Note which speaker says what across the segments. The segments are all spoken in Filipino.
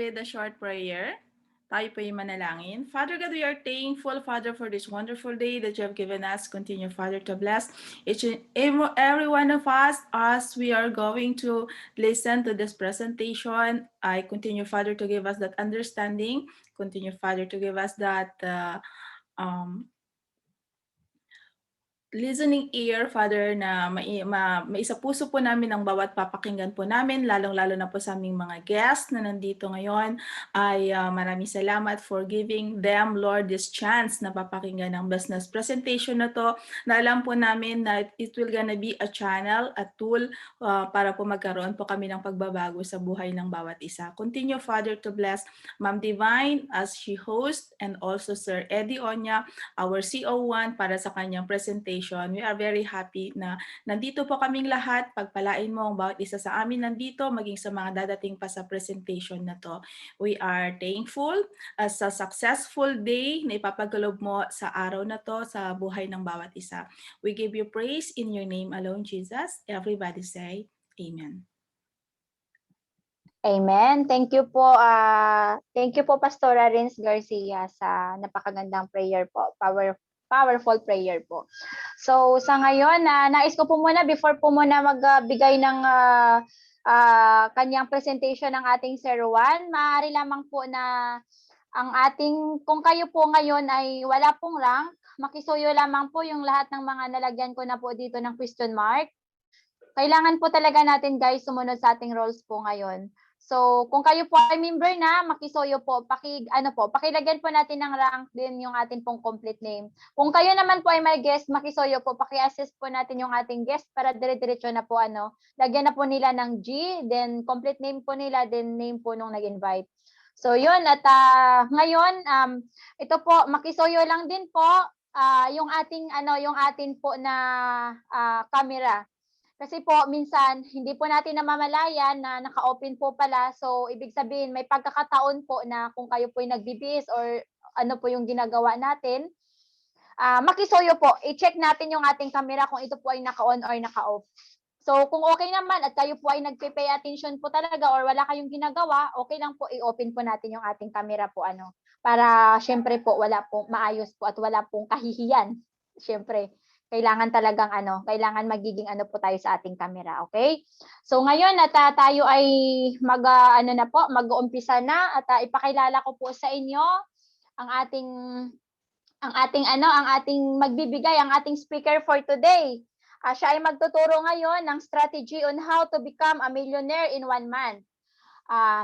Speaker 1: With a short prayer, tayo po yung manalangin. Father God, we are thankful, Father, for this wonderful day that you have given us. Continue, Father, to bless each and every one of us as we are going to listen to this presentation. I continue, Father, to give us that understanding. Continue, Father, to give us that um, listening ear, Father, na maisa puso po namin ang bawat papakinggan po namin, lalong-lalo na po sa aming mga guests na nandito ngayon, ay maraming salamat for giving them, Lord, this chance na papakinggan ang business presentation na to, na alam po namin na it will gonna be a channel, a tool, para po magkaroon po kami ng pagbabago sa buhay ng bawat isa. Continue, Father, to bless Ma'am Divine as she host, and also Sir Eddie Onya, our CO1, para sa kanyang presentation. We are very happy na nandito po kaming lahat. Pagpalain mo ang bawat isa sa amin nandito, maging sa mga dadating pa sa presentation na to. We are thankful sa successful day na ipapagalob mo sa araw na to sa buhay ng bawat isa. We give you praise in your name alone, Jesus. Everybody say, Amen.
Speaker 2: Amen. Thank you po, Pastora Rins Garcia sa napakagandang prayer po. Powerful prayer po. So sa ngayon, nais ko po muna before po muna magbigay ng kanyang presentation ng ating Sir Juan, maaari lamang po na kung kayo po ngayon ay wala pong rank, makisuyo lamang po yung lahat ng mga nalagyan ko na po dito ng question mark. Kailangan po talaga natin guys sumunod sa ating roles po ngayon. So, kung kayo po ay member na, makisoyo po, pakilagyan po natin ng rank din yung ating pong complete name. Kung kayo naman po ay may guest, makisoyo po, paki-assist po natin yung ating guest para dire-diretso na po lagyan na po nila ng G, then complete name po nila, then name po nung nag-invite. So, yun, at ngayon, ito po, makisoyo lang din po yung ating po na camera. Kasi po, minsan, hindi po natin namamalayan na naka-open po pala. So, ibig sabihin, may pagkakataon po na kung kayo po ay nagbibis or ano po yung ginagawa natin, makisoyo po. I-check natin yung ating camera kung ito po ay naka-on or naka-off. So, kung okay naman at kayo po ay nagpe-pay attention po talaga or wala kayong ginagawa, okay lang po i-open po natin yung ating camera po para syempre po wala pong maayos po at wala pong kahihiyan. Syempre, kailangan magiging po tayo sa ating camera, okay? So ngayon at tayo ay mag-uumpisa na at ipakilala ko po sa inyo ang ating magbibigay, ang ating speaker for today. Siya ay magtuturo ngayon ng strategy on how to become a millionaire in 1 month.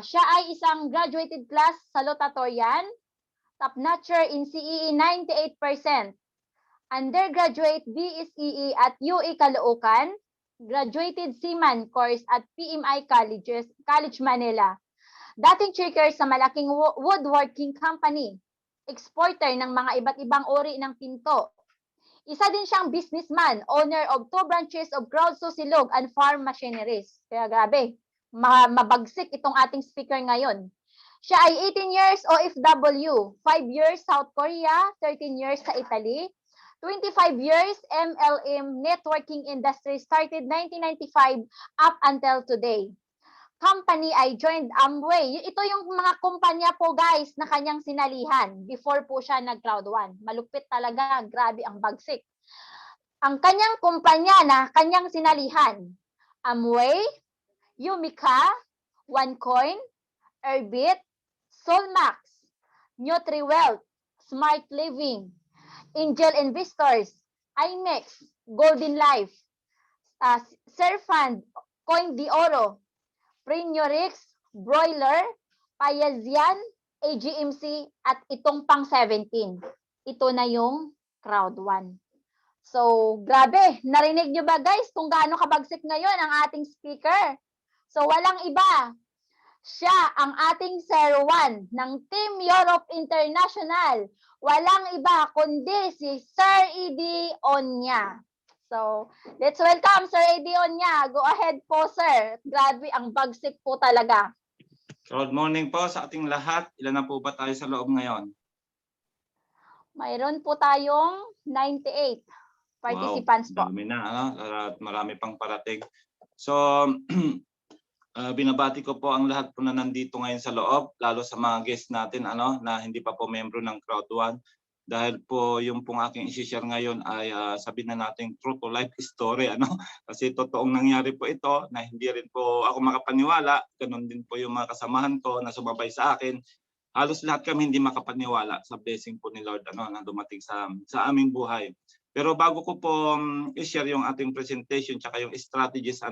Speaker 2: Siya ay isang graduated class salutatorian, top notcher in CEE 98%. Undergraduate BSEE at UE Caloocan, graduated seaman course at PMI College Manila. Dating checker sa malaking woodworking company, exporter ng mga iba't ibang uri ng pinto. Isa din siyang businessman, owner of 2 branches of Crowd Susilog and Farm Machineries. Kaya grabe, mabagsik itong ating speaker ngayon. Siya ay 18 years OFW, 5 years South Korea, 13 years sa Italy, 25 years MLM networking industry, started 1995 up until today. Company ay joined Amway. Ito yung mga kumpanya po guys na kanyang sinalihan before po siya nag-Cloud One. Malupit talaga, grabe ang bagsik. Ang kanyang kumpanya na kanyang sinalihan, Amway, Umica, OneCoin, Erbit, Solmax, NutriWealth, Smart Living, Angel Investors, IMEX, Golden Life, Serfund, Coin de Oro, Prenurix, Broiler, Payazian, AGMC, at itong pang 17. Ito na yung Crowd One. So, grabe. Narinig nyo ba guys kung gaano kabagsik ngayon ang ating speaker? So, walang iba. Siya ang ating Sir Juan ng Team Europe International. Walang iba kundi si Sir Eddie Onya. So, let's welcome Sir Eddie Onya. Go ahead po, sir. Grabe, ang bagsik po talaga.
Speaker 3: Good morning po sa ating lahat. Ilan na po ba tayo sa loob ngayon?
Speaker 2: Mayroon po tayong 98 participants po.
Speaker 3: Dami na, marami pang parating. So, Binabati ko po ang lahat po na nandito ngayon sa loob, lalo sa mga guests natin na hindi pa po membro ng Crowd One. Dahil po yung pong aking i-share ngayon ay sabihin na natin true to life story kasi totoong nangyari po ito na hindi rin po ako makapaniwala. Ganun din po yung mga kasamahan ko na sumabay sa akin. Halos lahat kami hindi makapaniwala sa blessing po ni Lord na dumating sa aming buhay. Pero bago ko po i-share yung ating presentation tsaka yung strategies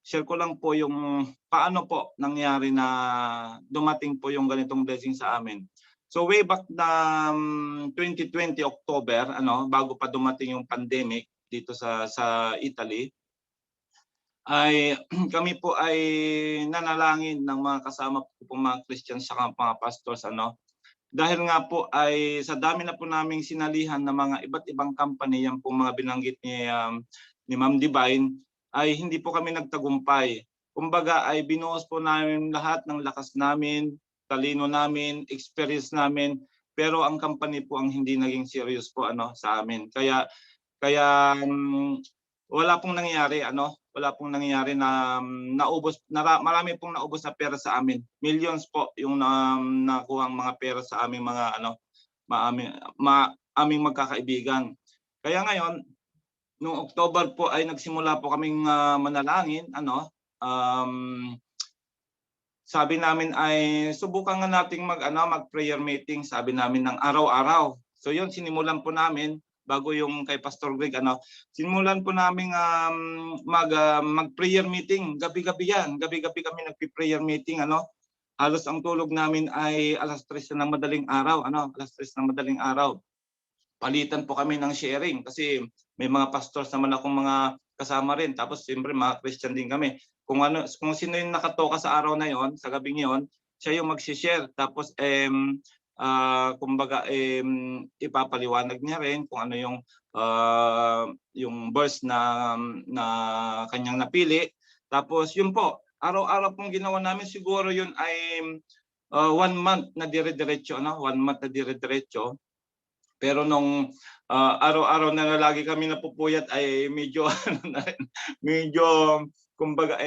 Speaker 3: share ko lang po yung paano po nangyari na dumating po yung ganitong blessing sa amin. So way back na 2020 October, bago pa dumating yung pandemic dito sa Italy, ay kami po ay nanalangin ng mga kasama po pong mga Christians sa mga pastors dahil nga po ay sa dami na po naming sinalihan ng mga iba't ibang company yan pong mga binanggit ni Ma'am Divine ay hindi po kami nagtagumpay. Kumbaga ay binuhos po namin lahat ng lakas namin, talino namin, experience namin, pero ang company po ang hindi naging serious po sa amin. Kaya wala pong nangyari wala pong nangyari na marami pong naubos na pera sa amin. Millions po yung nakuhang mga pera sa aming mga aming magkakaibigan. Kaya ngayon noong October po ay nagsimula po kaming manalangin sabi namin ay subukan nga nating mag prayer meeting, sabi namin ng araw-araw. So yun sinimulan po namin bago yung kay Pastor Greg sinimulan po namin mag prayer meeting, gabi-gabi yan. Gabi-gabi kami nagpi-prayer meeting Halos ang tulog namin ay alas 3 ng madaling araw alas 3 ng madaling araw. Palitan po kami ng sharing kasi may mga pastors naman akong mga kasama rin. Tapos siyempre mga Christian din kami. Kung sino yung nakatoka sa araw na yon, sa gabing yon, siya yung mag-share. Tapos kumbaga ipapaliwanag niya rin kung ano yung verse na kanyang napili. Tapos yun po, araw-araw pong ginawa namin, siguro yun ay 1 month na dire-diretso 1 month na dire-diretso. Pero nung araw-araw na lagi kami napupuyat ay medyo medyo kumbaga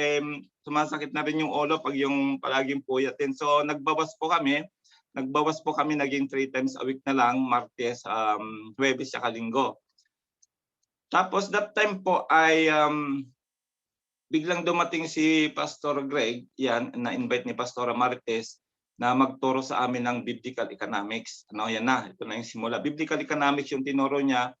Speaker 3: sumasakit na rin yung ulo pag yung palaging puyatin. So nagbawas po kami naging 3 times a week na lang, Martes, Huwebes at Linggo. Tapos that time po ay biglang dumating si Pastor Greg, yan na-invite ni Pastora Martes na magturo sa amin ng biblical economics. Yan na, ito na yung simula. Biblical economics yung tinuro niya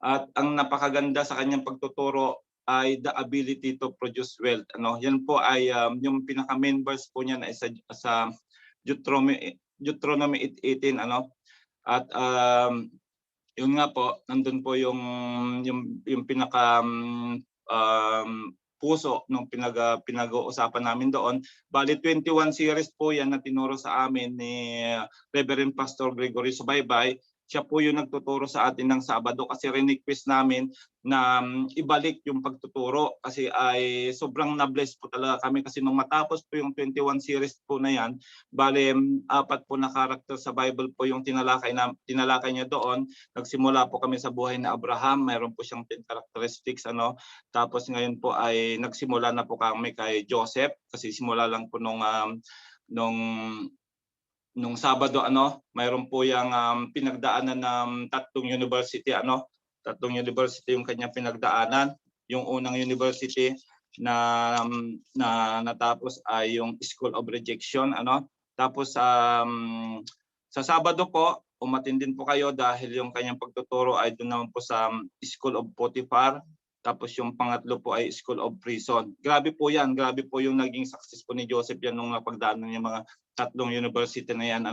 Speaker 3: at ang napakaganda sa kanyang pagtuturo ay the ability to produce wealth. Yan po ay yung pinaka-main verse po niya na sa Deuteronomy 8:18 At yun nga po, nandun po yung pinaka puso nung pinag-uusapan namin doon. Bali 21 series po yan na tinuro sa amin ni Reverend Pastor Gregory Subaybay. Siya po yung nagtuturo sa atin ng Sabado kasi request namin na ibalik yung pagtuturo kasi ay sobrang na-bless po talaga kami kasi nung matapos po yung 21 series po na yan, bali 4 po na karakter sa Bible po yung tinalakay niya doon. Nagsimula po kami sa buhay na Abraham, mayroon po siyang 10 characteristics Tapos ngayon po ay nagsimula na po kami kay Joseph kasi simula lang po nung Sabado mayroon po yung pinagdaanan ng 3 university Tatlong university yung kanyang pinagdaanan. Yung unang university na natapos ay yung School of Rejection Tapos sa Sabado po umattend din po kayo dahil yung kanyang pagtuturo ay doon naman po sa School of Potiphar. Tapos yung pangatlo po ay School of Prison. Grabe po yan. Grabe po yung naging success po ni Joseph yan nung napagdaanan niya mga 3 university na yan.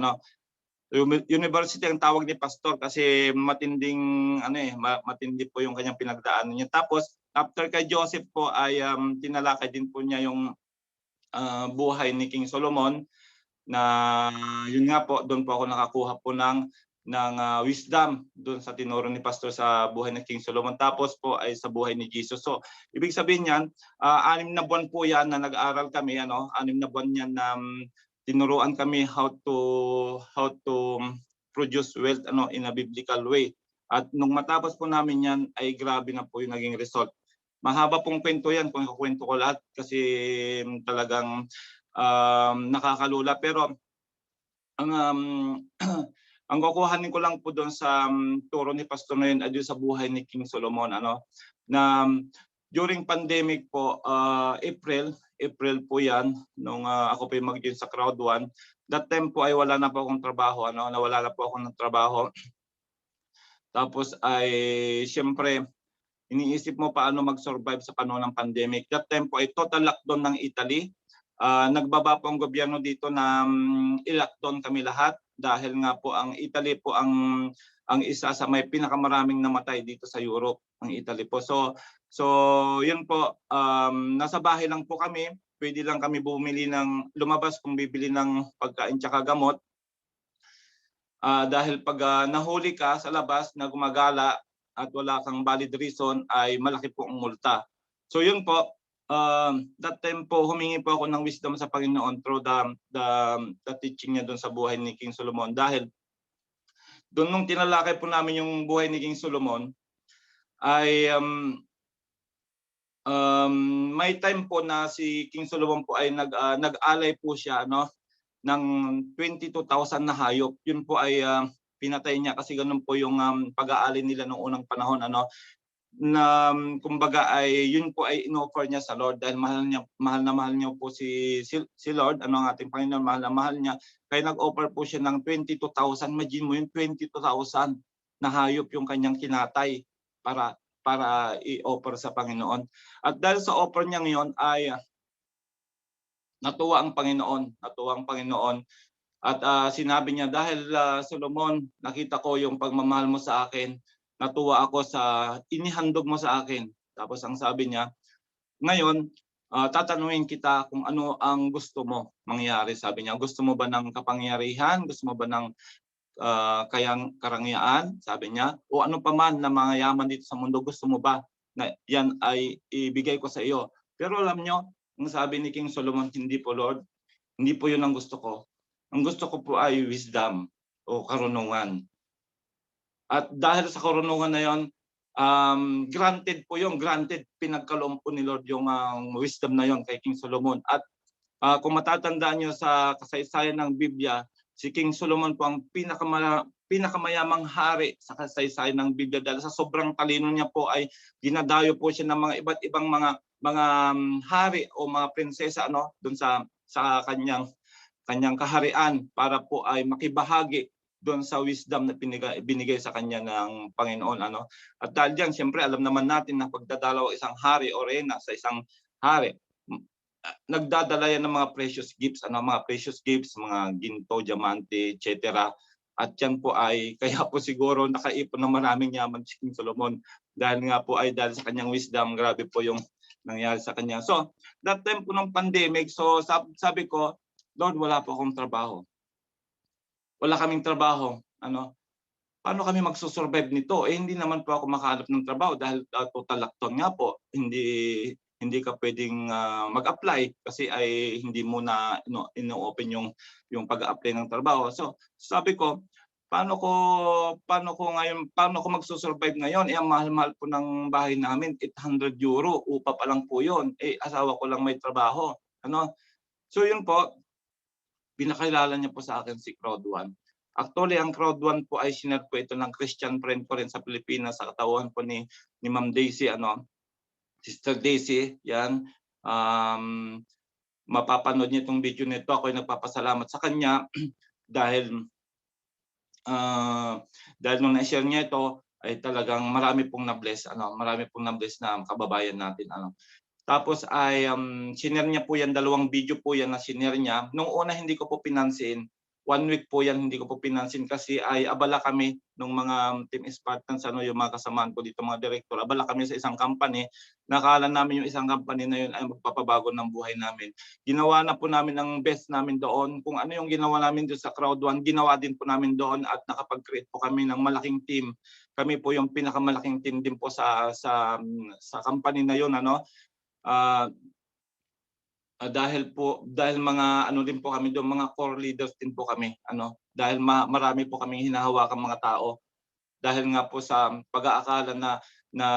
Speaker 3: University ang tawag ni Pastor kasi matindi po yung kanyang pinagdaanan niya. Tapos after kay Joseph po ay tinalakay din po niya yung buhay ni King Solomon na yun nga po, doon po ako nakakuha po ng wisdom doon sa tinuro ni Pastor sa buhay ng King Solomon. Tapos po ay sa buhay ni Jesus. So ibig sabihin niyan, 6 na buwan po yan na nag-aral kami 6 na buwan yan na tinuruan kami how to produce wealth in a biblical way. At nung matapos po namin yan ay grabe na po yung naging result. mahaba pong kwento yan kung ikukwento ko lahat kasi talagang nakakalula. Pero ang ang kukuhanin ko lang po doon sa turo ni Pastor na yun ay doon sa buhay ni King Solomon, ano, na during pandemic po, April po yan, nung ako po yung mag-join sa Crowd 1. That time po ay wala na po akong trabaho, ano, nawala na po ako ng trabaho. Tapos ay siyempre iniisip mo paano mag-survive sa panahon ng pandemic. That time po ay total lockdown ng Italy. Nagbaba po ang gobyerno dito na i-lockdown kami lahat dahil nga po ang Italy po ang isa sa may pinakamaraming namatay dito sa Europe, ang Italy po. So yun po, nasa bahay lang po kami. Pwede lang kami bumili ng lumabas kung bibili ng pagkain tsaka gamot. Dahil pag nahuli ka sa labas na gumagala at wala kang valid reason ay malaki po ang multa. So yun po, that time po humingi po ako ng wisdom sa Panginoon through the teaching niya doon sa buhay ni King Solomon. Dahil doon nung tinalakay po namin yung buhay ni King Solomon ay may time po na si King Solomon po ay nag-alay po siya, no, ng 22,000 na hayop. Yun po ay pinatay niya kasi ganun po yung pag-aalin nila noong unang panahon, ano, na kumbaga ay yun po ay inoffer niya sa Lord dahil mahal na mahal niya po si Lord, ano, ang ating Panginoon, mahal na mahal niya. Kaya nag-offer po siya ng 22,000. Imagine mo yung 22,000 na hayop yung kanyang kinatay para i-offer sa Panginoon. At dahil sa offer niya ngayon ay natuwa ang Panginoon at sinabi niya, dahil Solomon, nakita ko yung pagmamahal mo sa akin, natuwa ako sa inihandog mo sa akin. Tapos ang sabi niya, ngayon tatanungin kita kung ano ang gusto mo mangyari. Sabi niya, gusto mo ba ng kapangyarihan? Gusto mo ba ng karangyaan? Sabi niya, o ano pa man na mga yaman dito sa mundo, gusto mo ba na yan ay ibigay ko sa iyo? Pero alam niyo, ang sabi ni King Solomon, hindi po, Lord, hindi po yun ang gusto ko. Ang gusto ko po ay wisdom o karunungan. At dahil sa karunungan na yun, granted po yung pinagkaloob po ni Lord yung wisdom na yun kay King Solomon. At kung matatandaan nyo sa kasaysayan ng Biblia, si King Solomon po ang pinakamayamang hari sa kasaysayan ng Biblia dahil sa sobrang talino niya po ay dinadayo po siya ng mga iba't ibang mga hari o mga prinsesa, ano, doon sa kanyang kaharian para po ay makibahagi doon sa wisdom na binigay sa kanya ng Panginoon, ano. At dahil diyan, siyempre alam naman natin na pagdadalaw isang hari o reyna sa isang hari, nagdadala yan ng mga precious gifts, mga ginto, diamante, etc. At yan po ay kaya po siguro nakaipon ng maraming yaman si King Solomon dahil nga po ay dahil sa kanyang wisdom. Grabe po yung nangyari sa kanya. So that time po ng pandemic, so sabi ko, Lord, wala po akong trabaho. Wala kaming trabaho. Ano? Paano kami magsusurvive nito? Hindi naman po ako makahanap ng trabaho dahil total lockdown nga po. Hindi ka pwedeng mag-apply kasi ay hindi mo na ino-open yung pag-apply ng trabaho. So sabi ko, paano ko magsusurvive ngayon? Ang mahal-mahal po ng bahay namin, 800 euro, upa pa lang po 'yon. Asawa ko lang may trabaho, ano? So yun po, pinakilala niya po sa akin si Crowd 1. Actually, ang Crowd 1 po ay sinare po ito ng Christian friend ko rin sa Pilipinas, sa katauhan po ni Ma'am Daisy, ano, Sister Daisy, yan. Mapapanood niyo itong video nito. Ako ay nagpapasalamat sa kanya dahil nung na-share niya ito ay talagang marami pong na-bless na kababayan natin, ano. Tapos ay sinare niya po yan, 2 video po yan na sinare niya. Nung una hindi ko po pinansin. 1 week po yan hindi ko po pinansin kasi ay abala kami nung mga team Spartans, ano, yung mga kasamaan ko dito, mga director. Abala kami sa isang company. Nakala namin yung isang company na yun ay magpapabago ng buhay namin. Ginawa na po namin ang best namin doon. Kung ano yung ginawa namin doon sa Crowd 1, ginawa din po namin doon at nakapag-create po kami ng malaking team. Kami po yung pinakamalaking team din po sa company na yun, ano. Dahil mga ano din po kami doon, mga core leaders din po kami, ano, dahil marami po kaming hinahawakang mga tao dahil nga po sa pag-aakala na na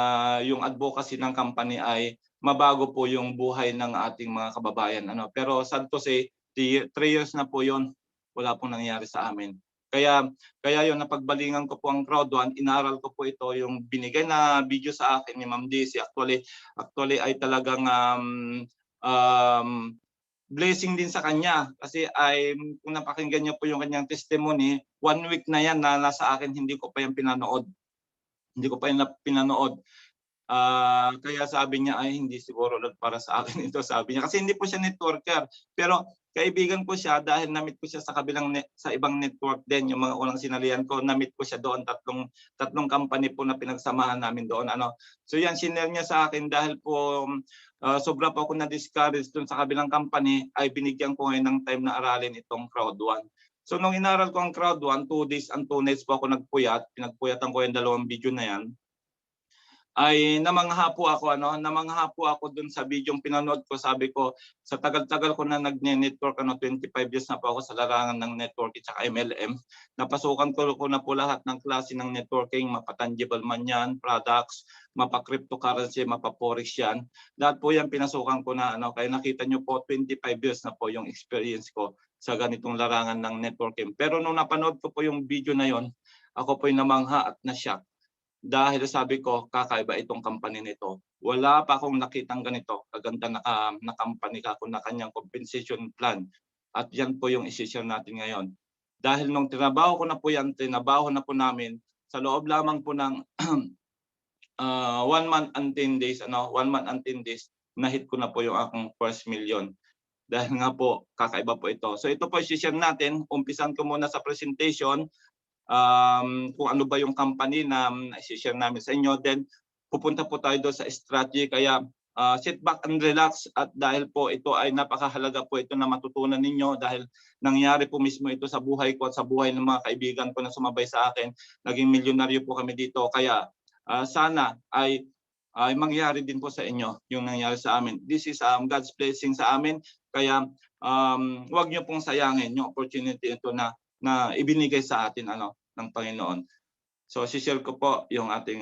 Speaker 3: yung advocacy ng company ay mabago po yung buhay ng ating mga kababayan. Pero sad to say, 3 years na po yun, wala pong nangyari sa amin. Kaya yun, napagbalingan ko po ang Crowd One, inaral ko po ito, yung binigay na video sa akin ni Ma'am Daisy. Actually ay talagang blessing din sa kanya kasi ay kung napakinggan niyo po yung kanyang testimony, 1 week na yan na nasa akin, hindi ko pa yan pinanood. Hindi ko pa yan pinanood. Kaya sabi niya ay hindi siguro para sa akin ito, sabi niya. Kasi hindi po siya networker. Pero kaibigan ko siya dahil na-meet ko siya sa sa ibang network din, yung mga unang sinalihan ko, na-meet ko siya doon, tatlong company po na pinagsamahan namin doon. So yan, sinare niya sa akin dahil po sobra po ako na-discourage doon sa kabilang company, ay binigyan ko ngayon ng time na aralin itong Crowd One. So nung inaral ko ang Crowd One, 2 days and 2 nights po ako nagpuyat, pinagpuyatan ko yung 2 video na yan, ay namangha po ako dun sa video pinanood ko. Sabi ko, sa tagal-tagal ko na nagne-network, 25 years na po ako sa larangan ng networking at MLM. Napasukan ko na po lahat ng klase ng networking, mapa-tangible man yan, products, mapa-cryptocurrency, mapa-forex yan. Lahat po yan pinasukan ko na. Kaya nakita nyo po, 25 years na po yung experience ko sa ganitong larangan ng networking. Pero nung napanood ko po yung video na yon, ako po yung namangha at na-shock. Dahil sabi ko, kakaiba itong company nito. Wala pa akong nakitang ganito. Kaganda na company ako na kanyang compensation plan. At yan po yung isi-share natin ngayon. Dahil nung tinabaho ko na po yan, tinabaho na po namin, sa loob lamang po ng 1 month and 10 days, 1 month and 10 days, na-hit ko na po yung akong first million. Dahil nga po, kakaiba po ito. So ito po isi-share natin. Umpisan ko muna sa presentation. Kung ano ba yung company na i-share namin sa inyo, then pupunta po tayo doon sa strategy. Kaya sit back and relax, at dahil po ito ay napakahalaga po ito na matutunan ninyo, dahil nangyari po mismo ito sa buhay ko at sa buhay ng mga kaibigan ko na sumabay sa akin. Naging milyonaryo po kami dito. Kaya sana ay mangyari din po sa inyo yung nangyari sa amin. This is God's blessing sa amin. Kaya huwag niyo pong sayangin yung opportunity ito na ibinigay sa atin ng Panginoon. So si-share ko po yung ating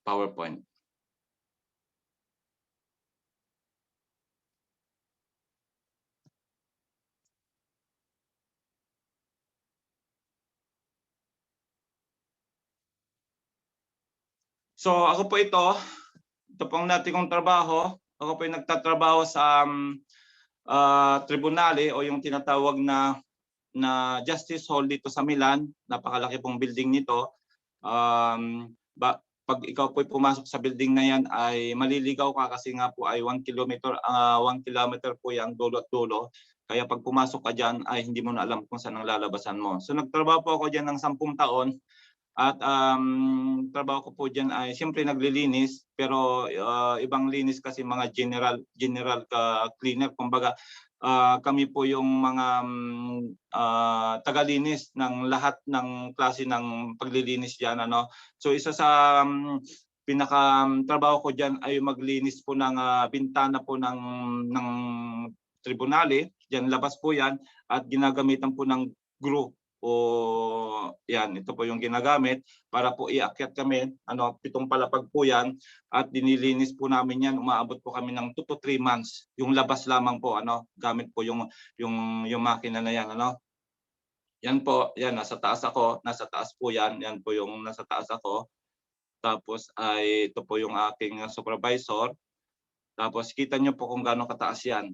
Speaker 3: PowerPoint. So ako po ito pong dati kong trabaho. Ako po yung nagtatrabaho sa tribunale o yung tinatawag na Justice Hall dito sa Milan. Napakalaki pong building nito. Pag ikaw po pumasok sa building na yan ay maliligaw ka kasi nga po ay 1 kilometer po yan dulo at dulo. Kaya pag pumasok ka dyan ay hindi mo na alam kung saan ang lalabasan mo. So nagtrabaho po ako dyan ng 10 taon. At trabaho ko po dyan ay siyempre naglilinis, pero ibang linis kasi mga general cleaner. Kumbaga kami po yung mga tagalinis ng lahat ng klase ng paglilinis dyan. So isa sa pinaka-trabaho ko dyan ay maglinis po ng bintana po ng tribunale. Dyan labas po yan at ginagamitan po ng glue. Yan, ito po yung ginagamit para po iakyat kami, 7 palapag po yan, at dinilinis po namin yan. Umaabot po kami ng 2 to 3 months. Yung labas lamang po, gamit po yung makina na yan, Yan po, yan, nasa taas ako, nasa taas po yan po yung nasa taas ako. Tapos ay ito po yung aking supervisor. Tapos kita nyo po kung gaano kataas yan.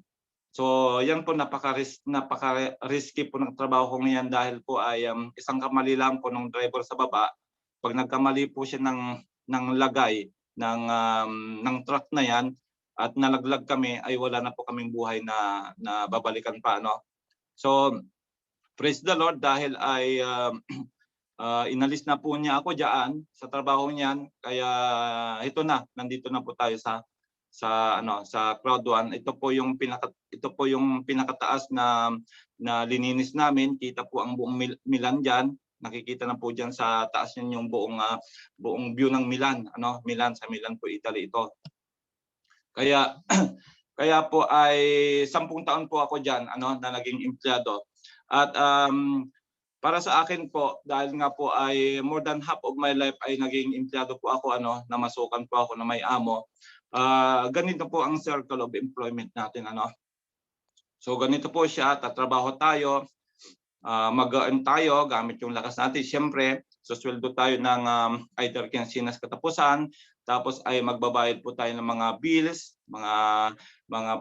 Speaker 3: So yan po, napaka-risky po ng trabaho ko ngayon dahil po ay isang kamali lang po ng driver sa baba. Pag nagkamali po siya ng lagay ng truck na yan at nalaglag kami, ay wala na po kaming buhay na babalikan pa. So praise the Lord dahil ay inalis na po niya ako diyan sa trabaho niyan. Kaya ito na, nandito na po tayo sa Crowd One. Ito po yung pinakataas na lininis namin. Kita po ang buong Milan diyan. Nakikita na po diyan sa taas niyan yung buong view ng Milan, sa Milan po, Italy ito. Kaya kaya po ay 10 taon po ako diyan, na naging empleyado. At para sa akin po, dahil nga po ay more than half of my life ay naging empleyado po ako, namasukan po ako na may amo. Ganito po ang circle of employment natin, So ganito po siya, tatrabaho tayo, mag-earn tayo gamit yung lakas natin. Siyempre, susweldo tayo ng either kinsinas katapusan, tapos ay magbabayad po tayo ng mga bills, mga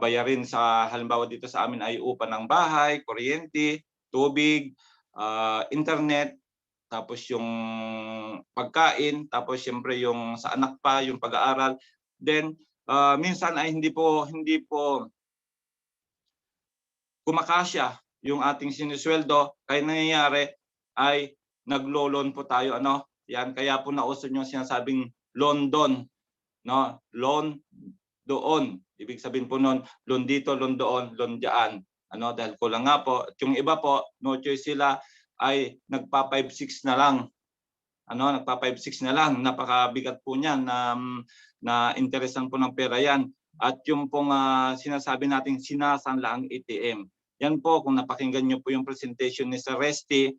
Speaker 3: bayarin sa halimbawa dito sa amin ay upa ng bahay, kuryente, tubig, internet, tapos yung pagkain, tapos siyempre yung sa anak pa, yung pag-aaral. Then minsan ay hindi po kumakasya yung ating sinusweldo, kaya nangyayari ay naglo-loan po tayo, Yan, kaya po nauso yung sinasabing loan doon, Loan doon. Ibig sabihin po noon, loan dito, loan doon, loan diyan. Dahil kulang nga po. At yung iba po, no choice sila ay nagpa 5-6 na lang. Nagpa 5-6 na lang. Napakabigat po niyan na interesan po ng pera yan. At yung pong sinasabi nating sinasanla ang ATM. Yan po, kung napakinggan nyo po yung presentation ni Sir Resty,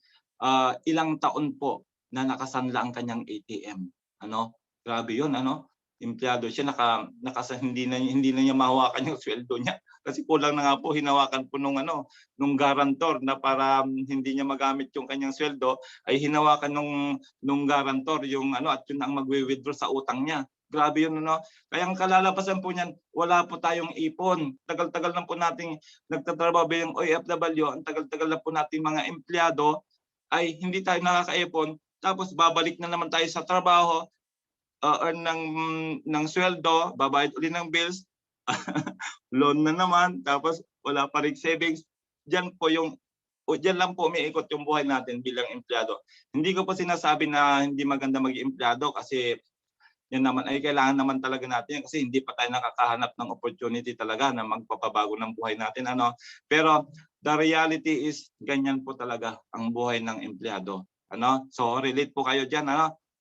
Speaker 3: ilang taon po na nakasanla ang kanyang ATM. Grabe yun, Empleyado siya, hindi na niya mahawakan yung sweldo niya. Kasi kulang na nga po, hinawakan po nung guarantor na para hindi niya magamit yung kanyang sweldo, ay hinawakan nung guarantor yung at yun ang magwi-withdraw sa utang niya. Grabe yun, Kaya ang kalalabasan po niyan, wala po tayong ipon. Tagal-tagal na po nating nagtatrabaho bilang OFW, ang tagal-tagal na po nating mga empleyado, ay hindi tayo nakakaipon. Tapos babalik na naman tayo sa trabaho, earn ng sweldo, babayad uli ng bills, loan na naman, tapos wala pa rin savings. Diyan lang po umiikot yung buhay natin bilang empleyado. Hindi ko po sinasabi na hindi maganda maging empleyado kasi yan naman ay kailangan naman talaga natin kasi hindi pa tayo nakakahanap ng opportunity talaga na magpapabago ng buhay natin. Pero the reality is ganyan po talaga ang buhay ng empleyado. So relate po kayo diyan,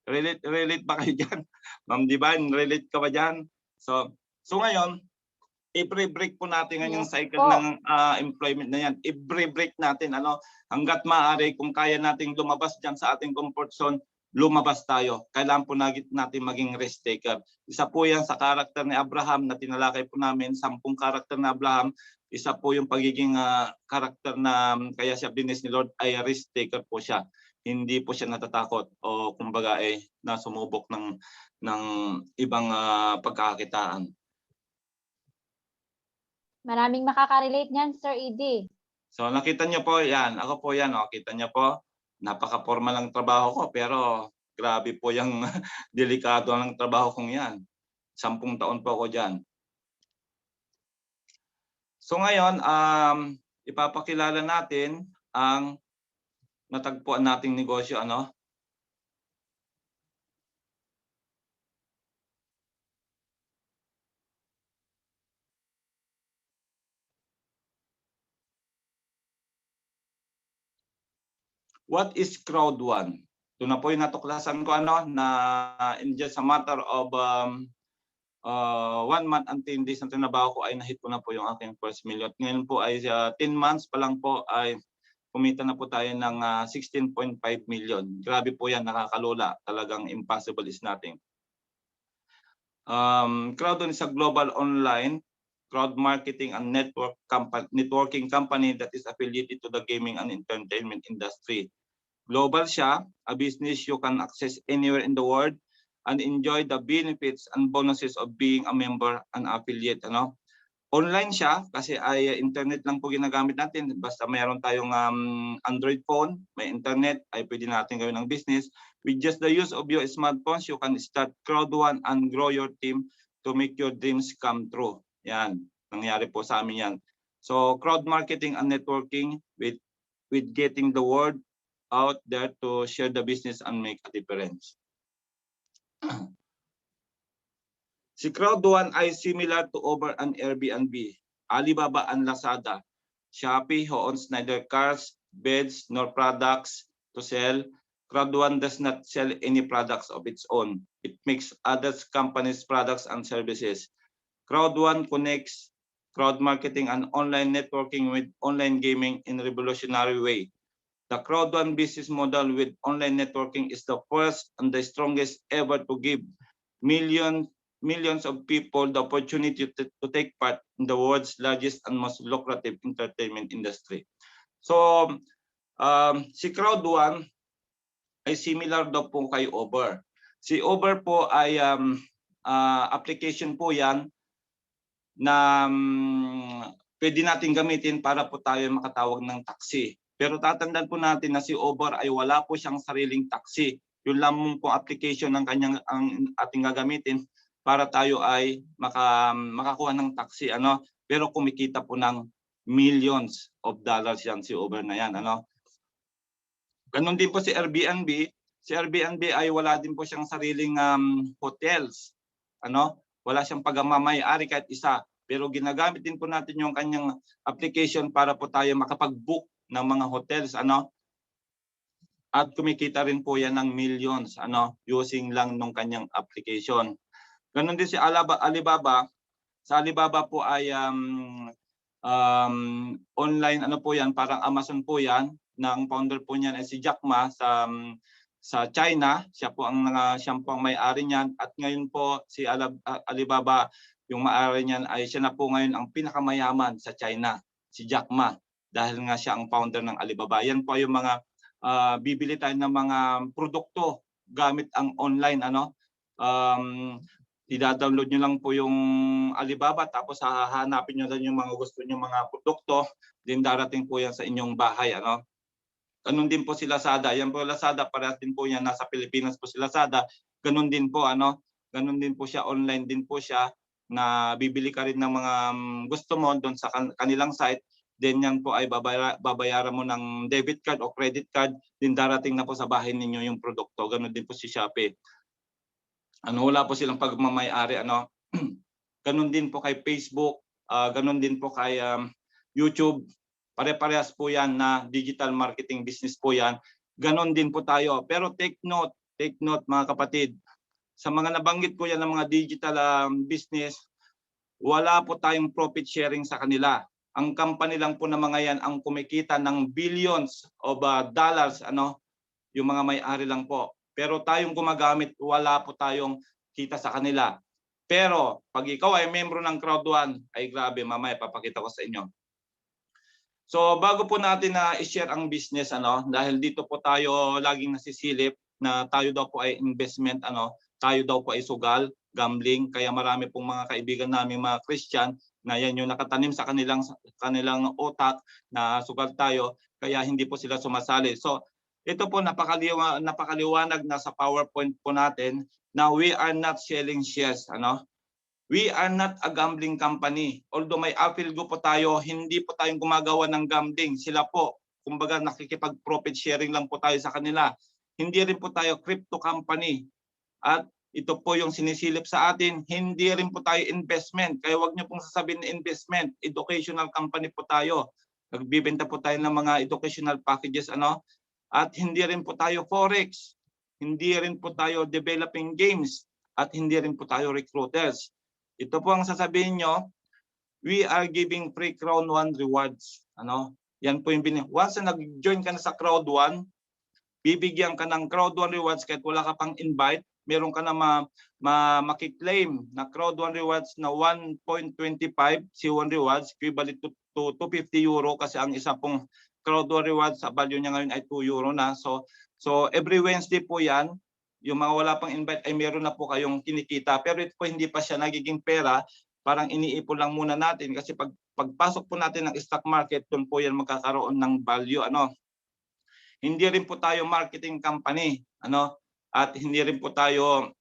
Speaker 3: Relate ba kayo dyan? Ma'am Divine, relate ka ba dyan? So ngayon, i-break po natin ngayong cycle ng employment na yan. I-break natin, hanggat maaari, kung kaya nating lumabas dyan sa ating comfort zone, lumabas tayo. Kailangan po natin maging risk taker. Isa po yan sa karakter ni Abraham na tinalakay po namin, 10 karakter na Abraham. Isa po yung pagiging karakter na kaya siya binis ni Lord ay risk taker po siya. Hindi po siya natatakot o kumbaga nasumubok ng ibang pagkakakitaan.
Speaker 2: Maraming makaka-relate niyan, Sir Edy.
Speaker 3: So nakita niyo po yan, ako po yan, kita niyo po, napaka-formal lang trabaho ko pero grabe po yung delikado ng trabaho kong yan. 10 taon po ako diyan. So ngayon, ipapakilala natin ang natagpuan nating negosyo, What is Crowd1? Ito na po yung natuklasan ko na in just a matter of 1 month and 10 days na tinabaho ko ay nahit ko na po yung aking first million. Ngayon po ay 10 months pa lang po ay kumita na po tayo ng 16.5 million. Grabe po yan, nakakalula. Talagang impossible is nothing. Crowd1 is a global online crowd marketing and networking company that is affiliated to the gaming and entertainment industry. Global siya, a business you can access anywhere in the world and enjoy the benefits and bonuses of being a member and affiliate. Online siya kasi ay internet lang po ginagamit natin. Basta mayroon tayong Android phone, may internet, ay pwede natin gawin ng business. With just the use of your smartphones, you can start Crowd1 and grow your team to make your dreams come true. Yan, nangyari po sa amin yan. So crowd marketing and networking with getting the word out there to share the business and make a difference. Si Crowd1 ay similar to Uber and Airbnb, Alibaba and Lazada, Shopee who owns neither cars, beds, nor products to sell. Crowd1 does not sell any products of its own. It makes other companies' products and services. Crowd1 connects crowd marketing and online networking with online gaming in a revolutionary way. The Crowd One business model with online networking is the first and the strongest ever to give millions of people the opportunity to take part in the world's largest and most lucrative entertainment industry. So, si Crowd One ay similar daw po kay Uber. Si Uber po ay application po yan na pwede natin gamitin para po tayo makatawag ng taxi. Pero tatandaan po natin na si Uber ay wala po siyang sariling taxi. Yun lamang po application ng ang ating gagamitin para tayo ay makakuha ng taxi. Pero kumikita po ng millions of dollars yan si Uber na yan. Ganon din po si Airbnb. Si Airbnb ay wala din po siyang sariling hotels. Wala siyang pagmamay-ari kahit isa. Pero ginagamit din po natin yung kanyang application para po tayo makapag-book ng mga hotels. At kumikita rin po yan ng millions using lang nung kanyang application. Ganon din si Alibaba. Sa Alibaba po ay online po yan, parang Amazon po yan. Ang founder po niyan ay si Jack Ma sa China. Siya po ang may-ari niyan, at ngayon po si Alibaba, yung may-ari niyan ay siya na po ngayon ang pinakamayaman sa China, si Jack Ma, dahil nga siya ang founder ng Alibaba. Yan po yung mga bibili tayo ng mga produkto gamit ang online. I-download nyo lang po yung Alibaba, tapos hahanapin nyo lang yung mga gusto nyo mga produkto, din darating po yan sa inyong bahay. Ganun din po si Lazada. Yan po Lazada, parehas din po yan. Nasa Pilipinas po si Lazada. Ganun din po. Ganun din po siya. Online din po siya, na bibili ka rin ng mga gusto mo doon sa kanilang site. Then yan po ay babayaran mo ng debit card o credit card. Din darating na po sa bahay ninyo yung produkto. Ganun din po si Shopee. Wala po silang pagmamay-ari. Ganun din po kay Facebook. Ganun din po kay YouTube. Pare-parehas po yan na digital marketing business po yan. Ganon din po tayo. Pero take note mga kapatid. Sa mga nabanggit ko yan ng mga digital business, wala po tayong profit sharing sa kanila. Ang company lang po na mga yan ang kumikita ng billions of dollars, yung mga may-ari lang po. Pero tayong gumagamit, wala po tayong kita sa kanila. Pero pag ikaw ay membro ng Crowd One, ay grabe, mamaya papakita ko sa inyo. So bago po natin na i-share ang business, dahil dito po tayo laging nasisilip na tayo daw po ay investment, tayo daw po ay sugal, gambling. Kaya marami pong mga kaibigan namin mga Christian na yan yung nakatanim sa kanilang utak na sugal tayo, kaya hindi po sila sumasali. So ito po napakaliwanag na sa PowerPoint po natin na we are not selling shares. We are not a gambling company. Although may affiliate po tayo, hindi po tayong gumagawa ng gambling. Sila po, kumbaga nakikipag-profit sharing lang po tayo sa kanila. Hindi rin po tayo crypto company. At ito po yung sinisilip sa atin, hindi rin po tayo investment. Kaya wag niyo pong sasabihin na investment. Educational company po tayo. Nagbibenta po tayo ng mga educational packages. At hindi rin po tayo forex. Hindi rin po tayo developing games. At hindi rin po tayo recruiters. Ito po ang sasabihin nyo, we are giving free Crowd One rewards. Yan po yung once na nag-join ka na sa Crowd One, bibigyan ka ng Crowd One rewards kahit wala ka pang invite. Meron ka na makiklaim na Crowd One rewards na 1.25 C1 rewards, equivalent to 250 euro kasi ang isa pong Crowd One rewards sa value niya ngayon ay 2 euro na. So every Wednesday po yan. Yung mga wala pang invite ay meron na po kayong kinikita. Pero ito po hindi pa siya nagiging pera. Parang iniipon lang muna natin. Kasi pagpasok po natin ng stock market, doon po yan magkakaroon ng value. Hindi rin po tayo marketing company. At hindi rin po tayo,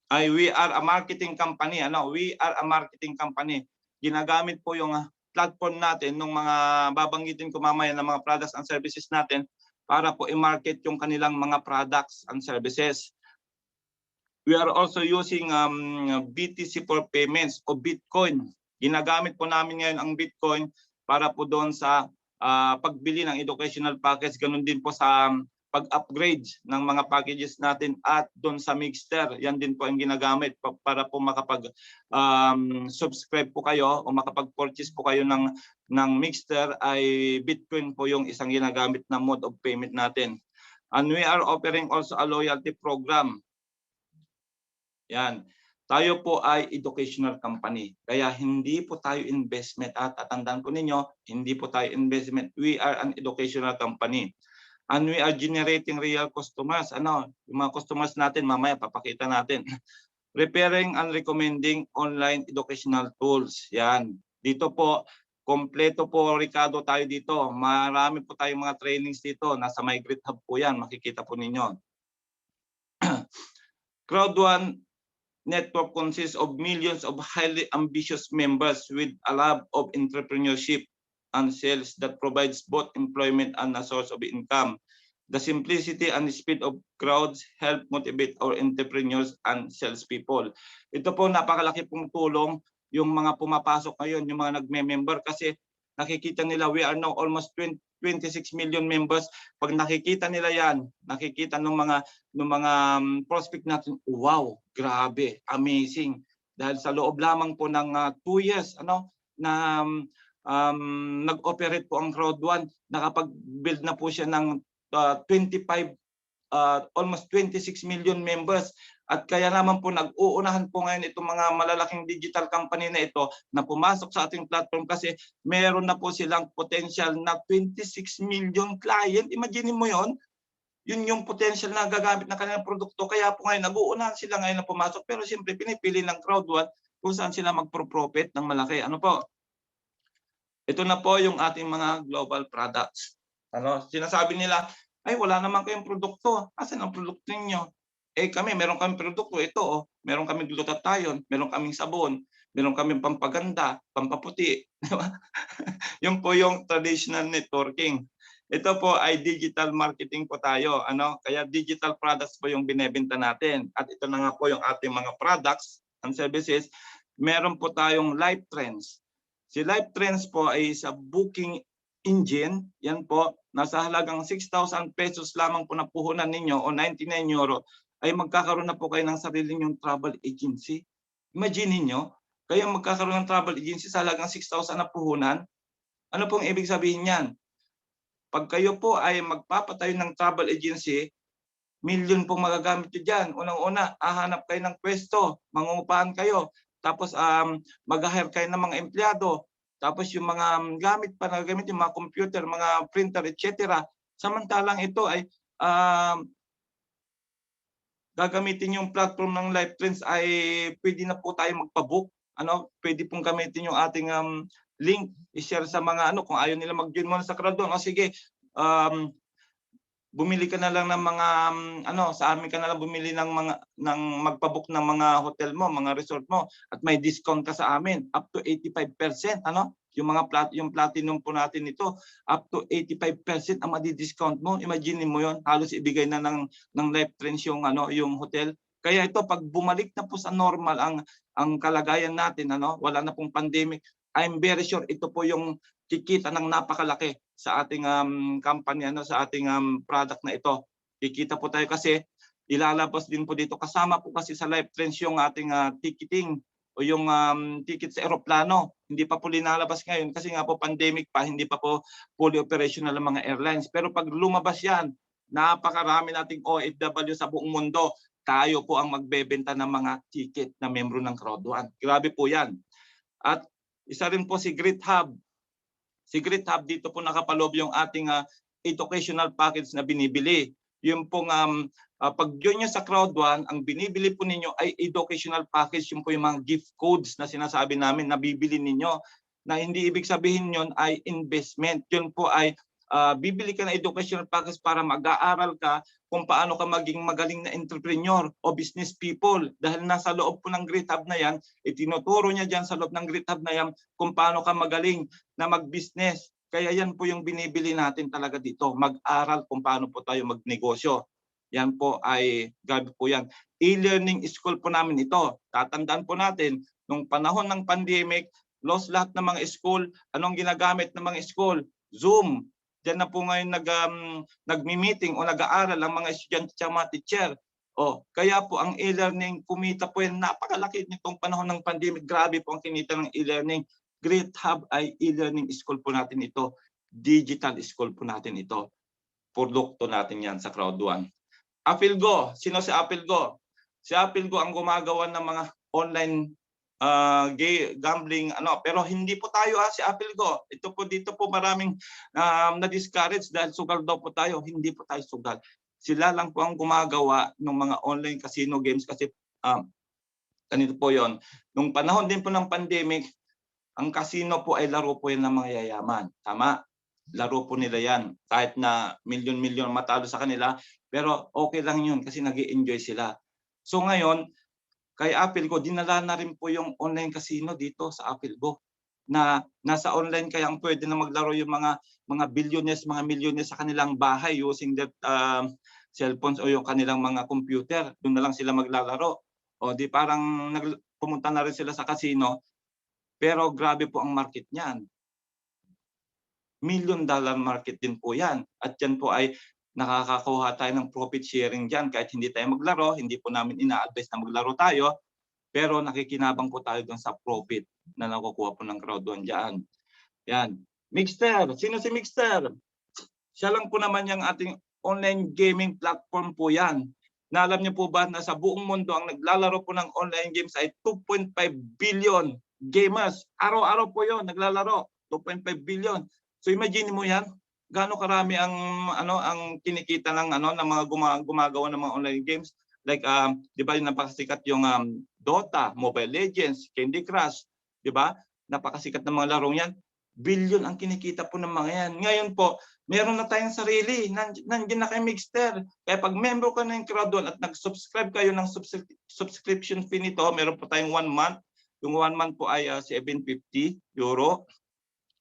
Speaker 3: we are a marketing company. We are a marketing company. Ginagamit po yung platform natin ng mga babanggitin ko mamaya ng mga products and services natin para po i-market yung kanilang mga products and services. We are also using BTC for payments o Bitcoin. Ginagamit po namin ngayon ang Bitcoin para po doon sa pagbili ng educational package. Ganun din po sa pag-upgrade ng mga packages natin at doon sa Mixter. Yan din po ang ginagamit para po makapag subscribe po kayo o makapag-purchase po kayo ng Mixter, ay Bitcoin po yung isang ginagamit na mode of payment natin. And we are offering also a loyalty program. Yan. Tayo po ay educational company. Kaya hindi po tayo investment. At tatandaan po ninyo, hindi po tayo investment. We are an educational company. And we are generating real customers. Ano, yung mga customers natin, mamaya papakita natin. Preparing and recommending online educational tools. Yan. Dito po, kompleto po, Ricardo, tayo dito. Marami po tayong mga trainings dito. Nasa Migrate Hub po yan. Makikita po ninyo. Crowd1 network consists of millions of highly ambitious members with a love of entrepreneurship and sales that provides both employment and a source of income. The simplicity and speed of crowds help motivate our entrepreneurs and salespeople. Ito po, napakalaki pong tulong yung mga pumapasok ngayon, yung mga nagme-member, kasi nakikita nila we are now almost 26 million members. Pag nakikita nila yan, nakikita ng mga prospect natin, wow, grabe, amazing. Dahil sa loob lamang po ng 2 years na nag-operate po ang Crowd1, nakapag-build na po siya ng almost 26 million members. At kaya naman po nag-uunahan po ngayon itong mga malalaking digital company na ito na pumasok sa ating platform, kasi meron na po silang potential na 26 million client. Imagine mo yon. Yun yung potential na gagamit ng kanilang produkto. Kaya po ngayon nag-uunahan sila ngayon na pumasok, pero siyempre pinipili ng Crowd1 kung saan sila magpro-profit ng malaki. Ano po? Ito na po yung ating mga global products. Sinasabi nila, ay wala naman kayong produkto. Asan ang produkto niyo? Kami, meron kaming produkto. Ito, meron kaming glutathione, meron kaming sabon, meron kaming pampaganda, pampaputi. Yun po yung traditional networking. Ito po ay digital marketing po tayo. Kaya digital products po yung binebenta natin. At ito na nga po yung ating mga products and services. Meron po tayong Live Trends. Si Live Trends po ay sa booking engine. Yan po, nasa halagang 6,000 pesos lamang po na puhunan ninyo o 99 euro, ay magkakaroon na po kayo ng sarili nyong travel agency. Imagine niyo, kayo magkakaroon ng travel agency sa halagang 6,000 na puhunan. Ano pong ibig sabihin niyan? Pag kayo po ay magpapatayo ng travel agency, million pong magagamit nyo dyan. Unang-una, hahanap kayo ng pwesto, mangungupahan kayo, tapos mag-hire kayo ng mga empleyado, tapos yung mga gamit pa na gamit, yung mga computer, mga printer, etc. Samantalang ito ay gagamitin yung platform ng Live Trends, ay pwede na po tayo magpa-book. Pwede pong gamitin yung ating link, i-share sa mga kung ayaw nila mag-join mo sa Crowd1, sige, bumili ka na lang ng mga sa amin ka na lang bumili ng magpa-book ng mga hotel mo, mga resort mo, at may discount ka sa amin up to 85%. Yung platinum po natin ito, up to 85% ang madi-discount mo. Imagine mo yon, halos ibigay na ng Live Trends yung hotel. Kaya ito, pag bumalik na po sa normal ang kalagayan natin, wala na pong pandemic, I'm very sure ito po yung kikita ng napakalaki sa ating company, sa ating product na ito. Kikita po tayo kasi ilalabas din po dito. Kasama po kasi sa Live Trends yung ating ticketing o yung ticket sa eroplano. Hindi pa po linalabas ngayon kasi nga po pandemic pa, hindi pa po fully operational ang mga airlines. Pero pag lumabas yan, napakarami nating OFW sa buong mundo. Tayo po ang magbebenta ng mga ticket na membro ng Crowd1. Grabe po yan. At isa rin po si Great Hub. Si Great Hub, dito po nakapaloob yung ating educational package na binibili. Yung pong pag-join nyo sa Crowd1, ang binibili po ninyo ay educational package. Yung po yung mga gift codes na sinasabi namin na bibili ninyo. Na hindi ibig sabihin yun ay investment. Yun po ay bibili ka ng educational package para mag-aaral ka kung paano ka maging magaling na entrepreneur o business people. Dahil nasa loob po ng Great Hub na yan, itinuturo niya dyan sa loob ng Great Hub na yan kung paano ka magaling na mag-business. Kaya yan po yung binibili natin talaga dito. Mag-aral kung paano po tayo magnegosyo. Yan po ay, gabi po yan. E-learning school po namin ito. Tatandaan po natin, nung panahon ng pandemic, lost lahat ng mga school. Anong ginagamit ng mga school? Zoom. Diyan na po ngayon nagmi-meeting o nag-aaral ang mga estudyante at mga teacher. Kaya po ang e-learning kumita po yan. Napakalaki nitong panahon ng pandemic. Grabe po ang kinita ng e-learning. Great Hub ay e-learning school po natin ito. Digital school po natin ito. Produkto natin yan sa Crowd1. Apilgo. Sino si Apilgo? Si Apilgo ang gumagawa ng mga online gambling pero hindi po tayo si Apilgo. Ito po dito po maraming na-discourage dahil sugal daw po tayo. Hindi po tayo sugal. Sila lang po ang gumagawa ng mga online casino games kasi ganito po 'yon. Nung panahon din po ng pandemic, ang casino po ay laro po yan ng mga yayaman. Tama? Laro po nila yan. Kahit na milyon-milyon matalo sa kanila, pero okay lang yun kasi nag-i-enjoy sila. So ngayon, kay Apilgo, dinala na rin po yung online casino dito sa Apilgo. Na nasa online kaya ang pwede na maglaro yung mga billionaires, mga millionaires sa kanilang bahay using their cellphones o yung kanilang mga computer. Doon na lang sila maglalaro. Di parang pumunta na rin sila sa casino. Pero grabe po ang market niyan. $1 million market din po yan. At yan po ay nakakakuha tayo ng profit sharing dyan. Kahit hindi tayo maglaro, hindi po namin ina-advise na maglaro tayo. Pero nakikinabang po tayo doon sa profit na nakukuha po ng Crowd1 dyan. Yan. Mixter. Sino si Mixter? Siya lang po naman yung ating online gaming platform po yan. Na alam niyo po ba na sa buong mundo ang naglalaro po ng online games ay 2.5 billion gamers. Araw-araw po yon naglalaro. 2.5 billion. So imagine mo yan. Gaano karami ang ang kinikita ng ng mga gumagawa ng mga online games. Like di ba napakasikat yung Dota, Mobile Legends, Candy Crush, di ba? Napakasikat ng mga larong yan. Billion ang kinikita po ng mga yan. Ngayon po, meron na tayong sarili. Nandiyan na kay Mixter. Kaya pag member ka ng Crowd1 at nag-subscribe kayo ng subscription fee nito, meron po tayong 1 month. Yung 1 month po ay €750.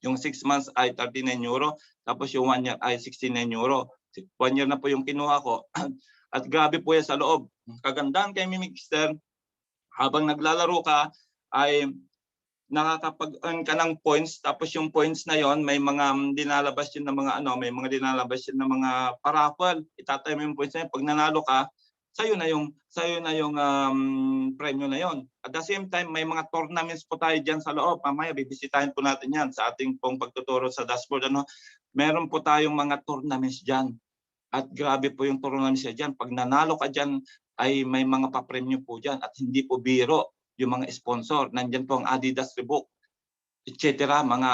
Speaker 3: Yung 6 months ay €39. Tapos yung 1 year ay €69. 1 year na po yung kinuha ko. At grabe po yan sa loob. Kagandahan kay Mixter, habang naglalaro ka ay nakakapag-earn ka ng points. Tapos yung points na yon may mga dinalabas yun ng mga may mga dinalabas yun ng mga paraffle. Itatay mo yung points na yun. Pag nanalo ka, sayo na yung premyo na yon. At the same time, may mga tournaments po tayo diyan sa loob. Mamaya bibisitahin po natin yan sa ating pong pagtuturo sa dashboard. Meron po tayong mga tournaments diyan. At grabe po yung tournaments diyan. Pag nanalo ka diyan, ay may mga pa-premyo po diyan at hindi po biro yung mga sponsor. Nandiyan po ang Adidas, Reebok, etc. Mga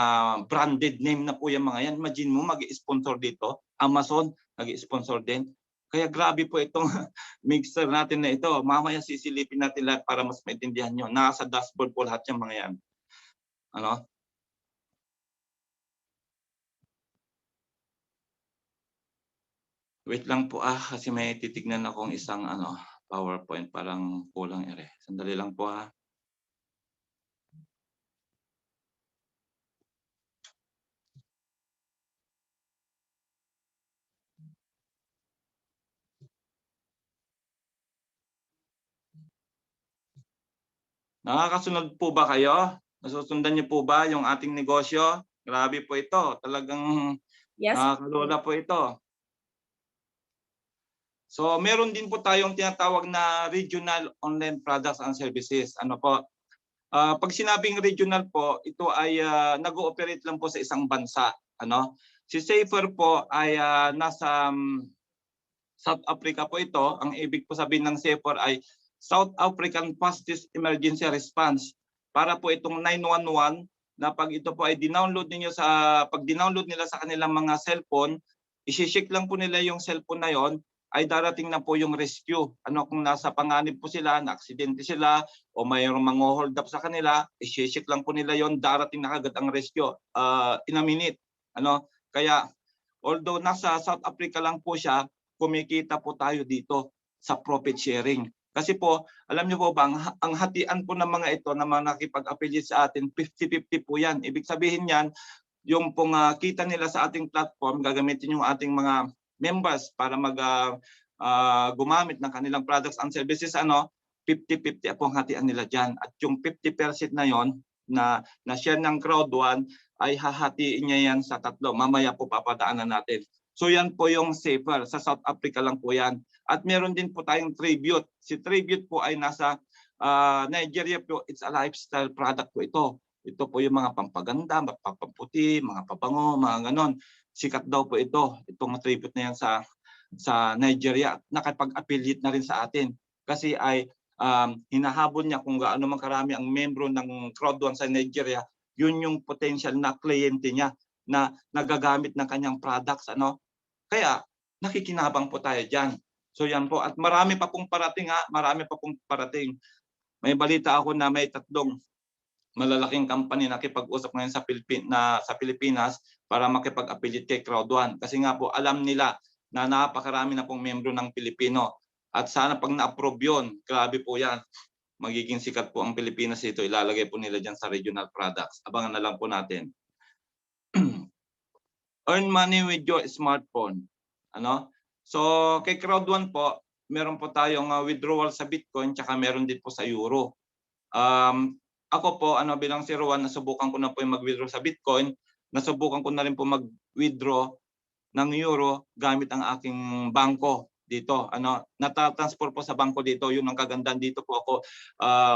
Speaker 3: branded name na po yung mga yan. Imagine mo, mag-sponsor dito. Amazon, nag-sponsor din. Kaya grabe po itong Mixer natin na ito. Mamaya sisilipin natin lahat para mas maintindihan nyo. Nasa dashboard po lahat yung mga yan. Wait lang po kasi may titignan akong isang PowerPoint. Parang kulang ere. Sandali lang po . Nakakasunod po ba kayo? Nasusundan niyo po ba yung ating negosyo? Grabe po ito. Talagang nakakalola po ito. So meron din po tayong tinatawag na regional online products and services. Pag sinabing regional po, ito ay nag-ooperate lang po sa isang bansa. Si Safer po ay nasa South Africa po ito. Ang ibig po sabihin ng Safer ay South African Fastest Emergency Response. Para po itong 911 na pag ito po ay dinownload nila sa kanilang mga cellphone, i-check lang po nila yung cellphone na yon, ay darating na po yung rescue. Kung nasa panganib po sila, na-aksidente sila, o mayroong mga hold up sa kanila, i-check lang po nila yon, darating na kagad ang rescue in a minute. Kaya although nasa South Africa lang po siya, kumikita po tayo dito sa profit sharing. Kasi po, alam niyo po ba, ang hatian po ng mga ito na mga nakipag-affiliate sa atin, 50-50 po yan. Ibig sabihin yan, yung pong kita nila sa ating platform, gagamitin yung ating mga members para gumamit ng kanilang products and services, 50-50 po ang hatian nila dyan. At yung 50% na yon na share ng Crowd1, ay hahatiin niya yan sa 3. Mamaya po papadaanan natin. So yan po yung safer. Sa South Africa lang po yan. At meron din po tayong Tribute. Si Tribute po ay nasa Nigeria po. It's a lifestyle product po ito. Ito po yung mga pampaganda, pampaputi, mga pabango, mga ganon. Sikat daw po ito. Itong Tribute na yan sa Nigeria. Nakapag-affiliate na rin sa atin. Kasi ay hinahabol niya kung gaano man karami ang membro ng Crowd1 sa Nigeria. Yun yung potential na kliyente niya na nagagamit ng kanyang products. Kaya nakikinabang po tayo dyan. So yan po. At marami pa pong parating marami pa pong parating. May balita ako na may 3 malalaking company na nakipag-usap ngayon sa Pilipinas para makipag-affiliate kay Crowd1. Kasi nga po alam nila na napakarami na pong membro ng Pilipino. At sana pag na-approve yun, grabe po yan. Magiging sikat po ang Pilipinas dito. Ilalagay po nila dyan sa regional products. Abangan na lang po natin. Earn money with your smartphone. So kay Crowd1 po, meron po tayong withdrawal sa Bitcoin tsaka meron din po sa Euro. Ako po bilang si Rowan, nasubukan ko na po yung mag-withdraw sa Bitcoin. Nasubukan ko na rin po mag-withdraw ng Euro gamit ang aking bangko dito. Natatransfer po sa bangko dito. Yun ang kagandahan dito po ako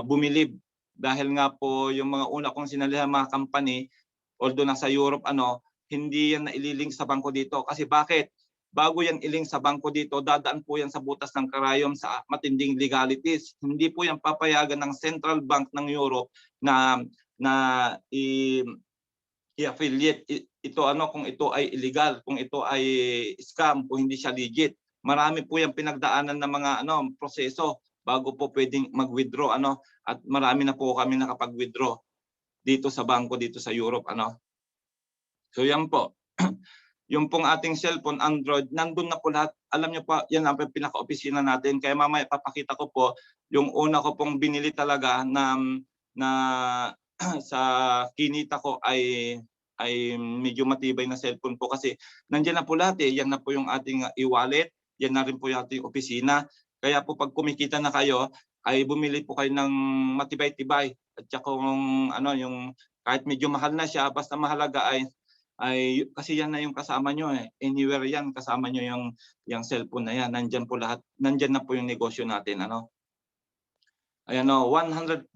Speaker 3: bumilib. Dahil nga po yung mga una kong sinalihan mga company, although nasa Europe, hindi yan na ililink sa bangko dito. Kasi bakit? Bago yan ilink sa bangko dito, dadaan po yan sa butas ng karayom sa matinding legalities. Hindi po yan papayagan ng Central Bank ng Europe na i-affiliate ito kung ito ay illegal, kung ito ay scam, kung hindi siya legit. Marami po yung pinagdaanan ng mga proseso bago po pwedeng mag-withdraw at marami na po kami nakapag-withdraw dito sa bangko dito sa Europe So yan po. Yung pong ating cellphone, Android, nandun na po lahat. Alam niyo po, yan ang pinaka-opisina natin. Kaya mamaya papakita ko po yung una ko pong binili talaga na sa kinita ko ay medyo matibay na cellphone po kasi nandiyan na po lahat Yan na po yung ating e-wallet, yan na rin po yung ating opisina. Kaya po pag kumikita na kayo, ay bumili po kayo ng matibay-tibay. At saka yung kahit medyo mahal na siya, basta mahalaga ay kasi yan na yung kasama nyo Anywhere yan, kasama nyo yung cellphone na yan. Nandyan po lahat. Nandyan na po yung negosyo natin. Ayan 100%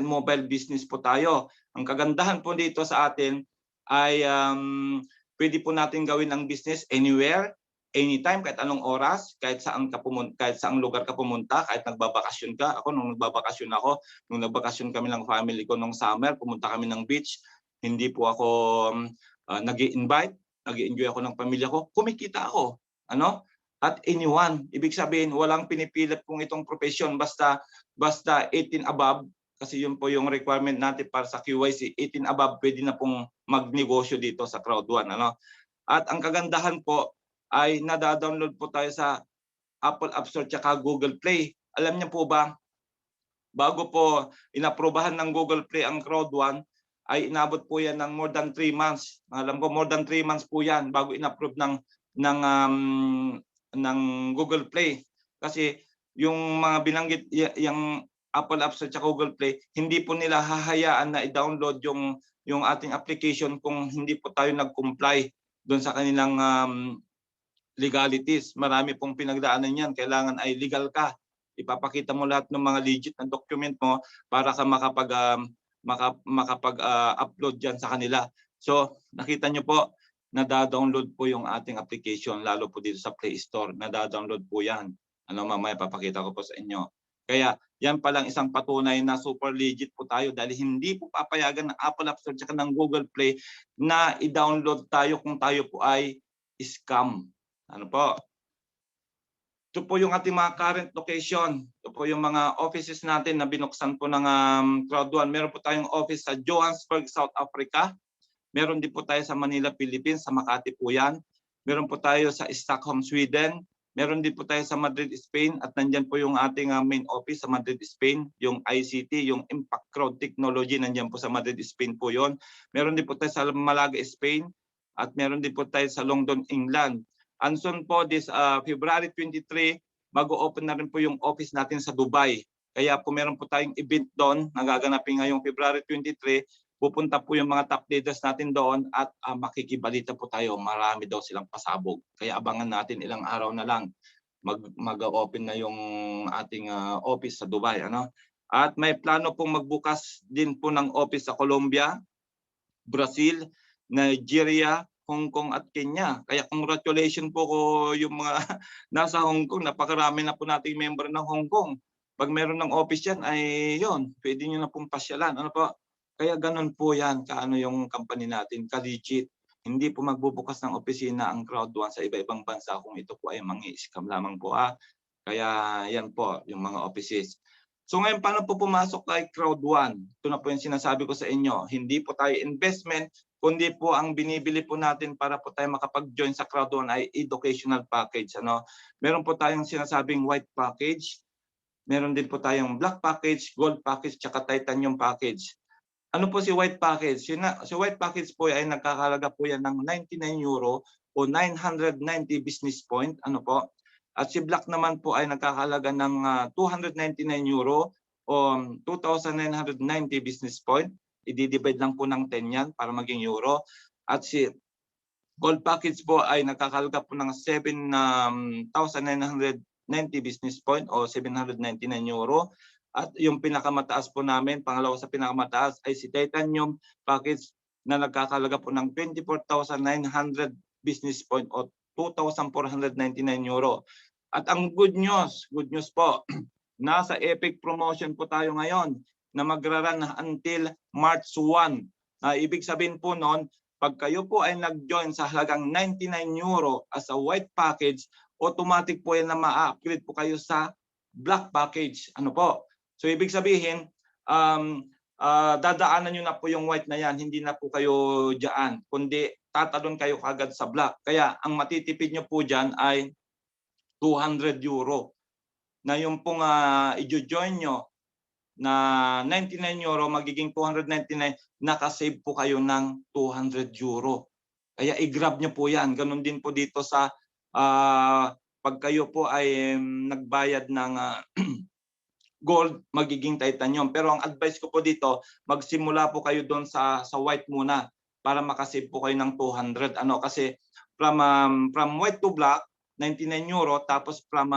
Speaker 3: mobile business po tayo. Ang kagandahan po dito sa atin ay pwede po natin gawin ang business anywhere, anytime, kahit anong oras, kahit saang lugar ka pumunta, kahit nagbabakasyon ka. Ako nung nagbabakasyon kami ng family ko nung summer, pumunta kami ng beach. Hindi po ako nag-i-invite, nag-i-enjoy ako ng pamilya ko, kumikita ako. At anyone, ibig sabihin, walang pinipilit kung itong profession, basta 18 above, kasi yun po yung requirement natin para sa QYC, 18 above, pwede na pong magnegosyo dito sa Crowd1. At ang kagandahan po ay nadadownload po tayo sa Apple App Store at Google Play. Alam niyo po ba, bago po inaprobahan ng Google Play ang Crowd1, ay inabot po yan ng more than 3 months. Alam ko more than 3 months po yan bago in-approve ng Google Play. Kasi yung mga binanggit yung Apple App Store at Google Play, hindi po nila hahayaan na i-download yung ating application kung hindi po tayo nag-comply doon sa kanilang legalities. Marami pong pinagdaanan yan. Kailangan ay legal ka. Ipapakita mo lahat ng mga legit na document mo para ka makapag-upload dyan sa kanila. So, nakita nyo po, nadadownload po yung ating application, lalo po dito sa Play Store. Nadadownload po yan. Mamaya papakita ko po sa inyo. Kaya, yan palang isang patunay na super legit po tayo dahil hindi po papayagan ng Apple App Store at ng Google Play na i-download tayo kung tayo po ay scam. Po? Ito po yung ating mga current location. Ito po yung mga offices natin na binuksan po ng Crowd1. Meron po tayong office sa Johannesburg, South Africa. Meron din po tayo sa Manila, Philippines. Sa Makati po yan. Meron po tayo sa Stockholm, Sweden. Meron din po tayo sa Madrid, Spain. At nandyan po yung ating main office sa Madrid, Spain. Yung ICT, yung Impact Crowd Technology. Nandyan po sa Madrid, Spain po yon. Meron din po tayo sa Malaga, Spain. At meron din po tayo sa London, England. And soon po, this February 23, mag-open na rin po yung office natin sa Dubai. Kaya po meron po tayong event doon, nagaganapin ngayong February 23, pupunta po yung mga top leaders natin doon at makikibalita po tayo. Marami daw silang pasabog. Kaya abangan natin ilang araw na lang. Mag-open na yung ating office sa Dubai. Ano? At may plano pong magbukas din po ng office sa Colombia, Brazil, Nigeria, Hong Kong at Kenya. Kaya congratulations po ko yung mga nasa Hong Kong. Napakarami na po nating member ng Hong Kong. Pag meron ng office yan, ay yun, pwede nyo na pong pasyalan. Ano po? Kaya ganun po yan, kaano yung company natin, ka-legit. Hindi po magbubukas ng opisina ang Crowd1 sa iba-ibang bansa kung ito po ay mangi-scam lamang po. Kaya yan po, yung mga offices. So ngayon, paano po pumasok kay Crowd1? Ito na po yung sinasabi ko sa inyo. Hindi po tayo investment, kundi po ang binibili po natin para po tayo makapag-join sa Crowd1 ay educational package. Ano? Meron po tayong sinasabing white package. Meron din po tayong black package, gold package, tsaka titanium package. Ano po si white package? Si white package po ay nagkakalaga po yan ng €99 o 990 business point. Ano po? At si black naman po ay nagkakalaga ng €299 o 2,990 business point. I-divide lang po ng 10 yan para maging euro. At si gold package po ay nagkakalaga po ng 7,990 business point o €799. At yung pinakamataas po namin, pangalawa sa pinakamataas ay si titanium package na nagkakalaga po ng 24,900 business point o €2,499. At ang good news po, nasa epic promotion po tayo ngayon na magraran until March 1. Ibig sabihin po noon, pag kayo po ay nag-join sa halagang €99 as a white package, automatic po yan na ma-upgrade po kayo sa black package. Ano po? So ibig sabihin, dadaanan nyo na po yung white na yan, hindi na po kayo dyan, kundi tatalon kayo kagad sa black. Kaya ang matitipid nyo po dyan ay €200 na yung pong i-join nyo na €99 magiging 299, nakasave po kayo ng €200. Kaya i-grab nyo po yan. Ganun din po dito sa pag kayo po ay nagbayad ng gold, magiging titanium. Pero ang advice ko po dito, magsimula po kayo doon sa white muna para makasave po kayo ng 200. Ano, kasi from white to black, €99, tapos from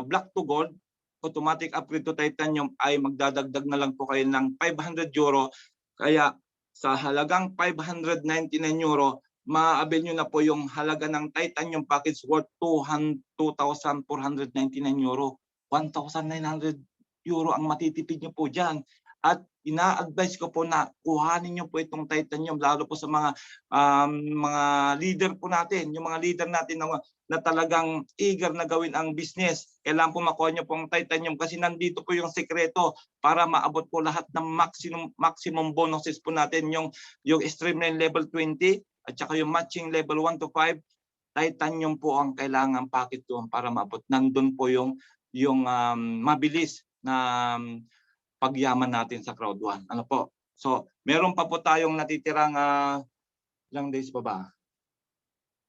Speaker 3: black to gold, automatic upgrade to titanium ay magdadagdag na lang po kayo ng €500. Kaya sa halagang €599, ma-avail nyo na po yung halaga ng titanium package worth €2,499. €1,900 ang matitipid nyo po dyan. At ina-advise ko po na kuhanin nyo po itong titanium, lalo po sa mga leader po natin, yung mga leader natin na talagang eager na gawin ang business. Kailangan po makuha nyo po ang titanium kasi nandito po yung sekreto para maabot po lahat ng maximum bonuses po natin, yung streamline level 20 at saka yung matching level 1 to 5. Titanium po ang kailangan package doon para maabot. Nandun po yung mabilis na pagyaman natin sa Crowd1. Ano po? So, meron pa po tayong natitirang ilang days pa ba?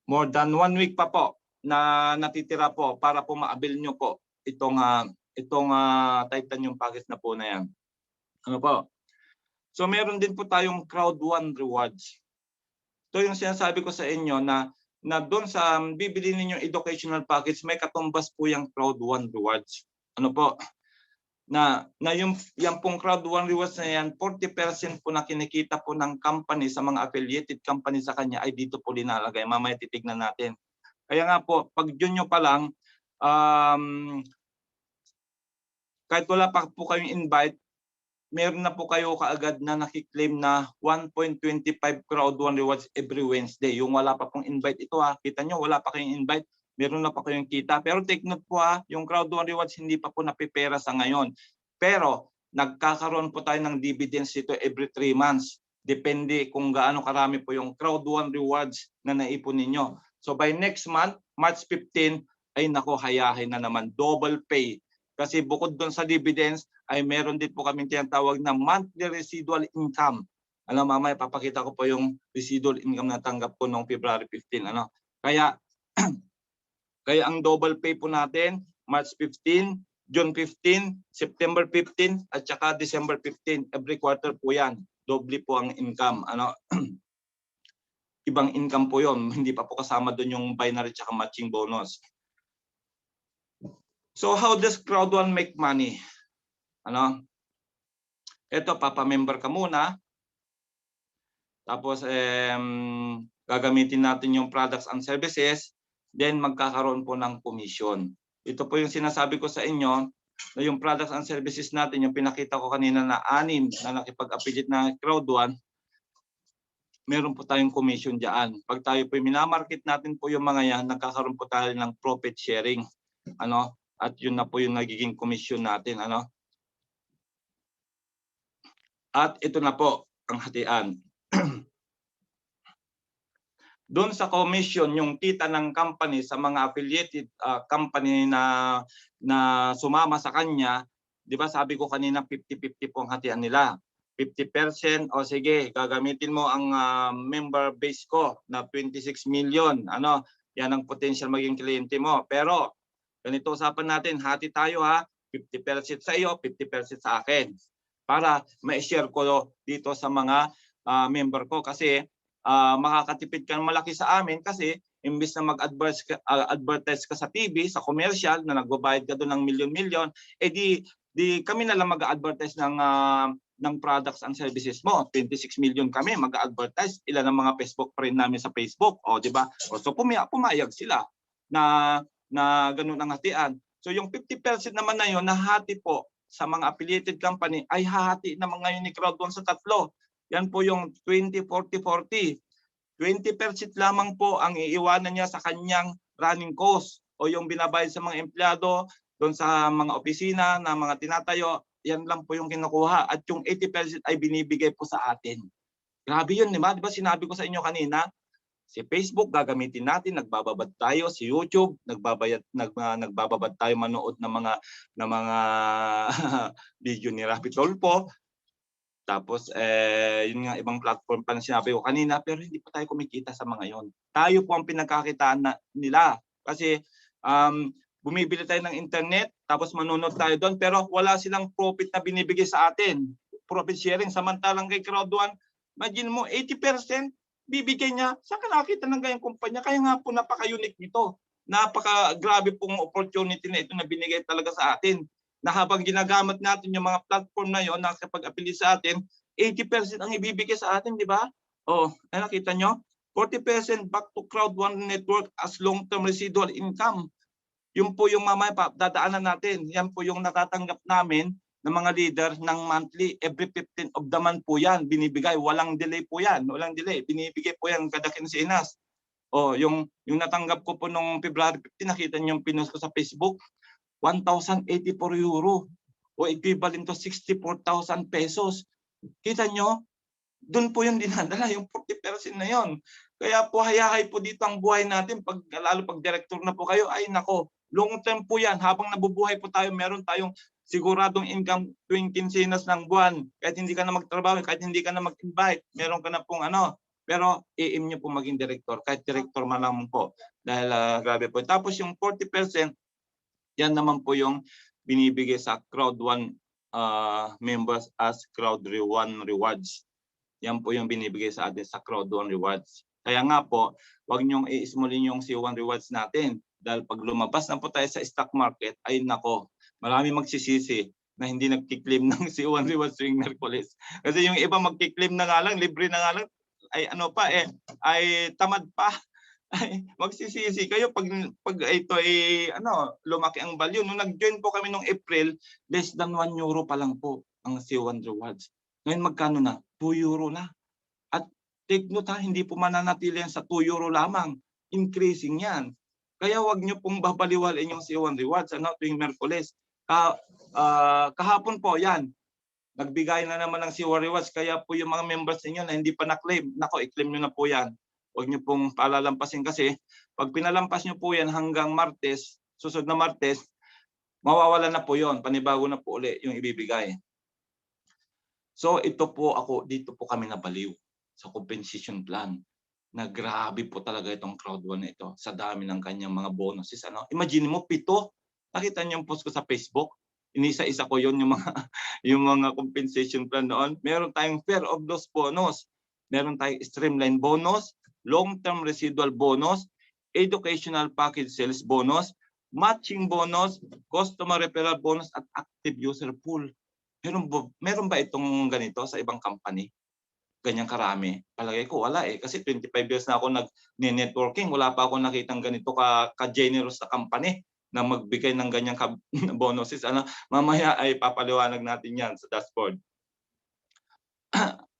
Speaker 3: More than 1 week pa po na natitira po para po ma-avail nyo po itong titanium package na po na yan. Ano po? So, meron din po tayong Crowd1 rewards. Ito yung sinasabi ko sa inyo na doon sa bibili ninyong educational package, may katumbas po yung Crowd1 rewards. Ano po? Na yung pong Crowd1 rewards na yan, 40% po na kinikita po ng company sa mga affiliated company sa kanya ay dito po linalagay. Mamaya titignan natin. Kaya nga po, pag yun nyo pa lang, kahit wala pa po kayong invite, meron na po kayo kaagad na nakiklaim na 1.25 Crowd1 rewards every Wednesday. Yung wala pa pong invite ito kita nyo, wala pa kayong invite, meron na pa kayong kita. Pero take note po yung Crowd1 rewards hindi pa po napipera sa ngayon. Pero nagkakaroon po tayo ng dividends ito every 3 months. Depende kung gaano karami po yung Crowd1 rewards na naipon ninyo. So by next month, March 15, ay nako, hayahin na naman, double pay. Kasi bukod doon sa dividends, ay meron din po kaming tinatawag na monthly residual income. Mamaya papakita ko po yung residual income na tanggap ko noong February 15. Kaya ang double pay po natin, March 15, June 15, September 15, at saka December 15. Every quarter po yan. doble po ang income. Ano? Ibang income po yon, hindi pa po kasama doon yung binary tsaka matching bonus. So how does Crowd One make money? Ano? Ito, papa-member ka muna. Tapos gagamitin natin yung products and services, then magkakaroon po ng commission. Ito po yung sinasabi ko sa inyo, na yung products and services natin, yung pinakita ko kanina na 6 na nakipag-affiliate na Crowd One, meron po tayong commission diyan. Pag tayo po minamarket natin po yung mga yan, nagkakaroon po tayo ng profit sharing. Ano? At yun na po yung nagiging commission natin. Ano? At ito na po ang hatian. Doon sa commission, yung kita ng company sa mga affiliated company na sumama sa kanya, di ba sabi ko kanina 50-50 po ang hatian nila. 50% o sige, gagamitin mo ang member base ko na 26 million. Ano, yan ang potential maging kliyente mo. Pero ganito usapan natin, hati tayo ha, 50% sa iyo, 50% sa akin. Para ma-share ko dito sa mga member ko kasi makakatipid ka malaki sa amin kasi imbis na mag-advertise ka sa TV, sa commercial na nagbabayad ka doon ng milyon-milyon, di kami na lang mag-advertise ng products and services mo. 26 million kami mag-advertise. Ilan ang mga Facebook friend namin sa Facebook, o di ba? So pumayag sila na ganun ang hatian. So yung 50% naman na yun, nahati po sa mga affiliated company ay hahati naman ngayon ni Crowd One sa tatlo. Yan po yung 20-40-40. 20% lamang po ang iiwanan niya sa kanyang running cost o yung binabayad sa mga empleyado doon sa mga opisina na mga tinatayo, yan lang po yung kinukuha. At yung 80% ay binibigay po sa atin. Grabe yun, di ba? Di ba sinabi ko sa inyo kanina, si Facebook gagamitin natin, nagbababad tayo, si YouTube nagbababad tayo manood ng mga video ni Rapi Tolpo. Tapos yun nga ibang platform pa na sinabi ko kanina, pero hindi pa tayo kumikita sa mga yon. Tayo po ang pinagkakitaan nila kasi bumibili tayo ng internet tapos manonood tayo doon pero wala silang profit na binibigay sa atin. Profit sharing, samantalang kay Crowd One, imagine mo 80% bibigay niya. Saan ka nakita ng ganyang kumpanya? Kaya nga po napaka-unique nito. Napaka-grabe pong opportunity na ito na binigay talaga sa atin. Na habang ginagamit natin yung mga platform na yon na kapag-affiliate sa atin, 80% ang ibibigay sa atin, di ba? Oh, ay nakita nyo? 40% back to Crowd One Network as long-term residual income. Yun po yung mamaya dadaanan natin. Yan po yung natatanggap namin ng mga leader ng monthly. Every 15th of the month po yan. Binibigay. Walang delay po yan. Walang delay. Binibigay po yan kada kinsinas. Oh, yung natanggap ko po nung February 15, nakita niyo yung pinost ko sa Facebook. 1,084 euro o equivalent to 64,000 pesos. Kita nyo? Doon po yung dinadala, yung 40% na yon. Kaya po hayahay po dito ang buhay natin, lalo pag director na po kayo, ay nako, long term po yan. Habang nabubuhay po tayo, meron tayong siguradong income tuwing kinsinas ng buwan. Kahit hindi ka na magtrabaho, kahit hindi ka na mag-invite, meron ka na pong pero i-aim nyo po maging director, kahit director man lang po. Dahil grabe po. Tapos yung 40%, yan naman po yung binibigay sa Crowd One members as Crowd One Rewards. Yan po yung binibigay sa atin sa Crowd One Rewards. Kaya nga po, huwag niyong i-smallin yung C1 Rewards natin. Dahil pag lumabas na po tayo sa stock market, ay nako, marami magsisisi na hindi nagkiklaim ng C1 Rewards tuwing Merkulis. Kasi yung iba magkiklaim na nga lang, libre na nga lang, ay ay tamad pa. Ay, magsisisi kayo pag ito ay lumaki ang value. Nung nag-join po kami nung April, less than 1 euro pa lang po ang C1 Rewards. Ngayon magkano na? 2 euro na. At take note ha, hindi po mananatili yan sa 2 euro lamang. Increasing yan. Kaya wag nyo pong babaliwalain yung C1 Rewards tuwing Merkulis. Kahapon po yan. Nagbigay na naman ng C1 Rewards. Kaya po yung mga members niyo na hindi pa na-claim, nako, i-claim nyo na po yan. Huwag niyo pong palalampasin kasi pag pinalampas niyo po yan hanggang Martes, susunod na Martes, mawawala na po yon, panibago na po uli yung ibibigay. So ito po dito po kami nabaliw sa compensation plan. Na grabe po talaga itong Crowd One na ito sa dami ng kanyang mga bonuses. Imagine mo, 7. Nakita niyo yung post ko sa Facebook? inisa-isa ko yon yung mga yung mga compensation plan noon. Meron tayong fear of loss bonus, meron tayong streamline bonus, long-term residual bonus, educational package sales bonus, matching bonus, customer referral bonus at active user pool. Meron ba itong ganito sa ibang company? Ganyang karami? Palagay ko wala eh. Kasi 25 years na ako nag-networking, wala pa ako nakitang ganito ka-generous na company na magbigay ng ganyang bonuses. Mamaya ay papaliwanag natin yan sa dashboard.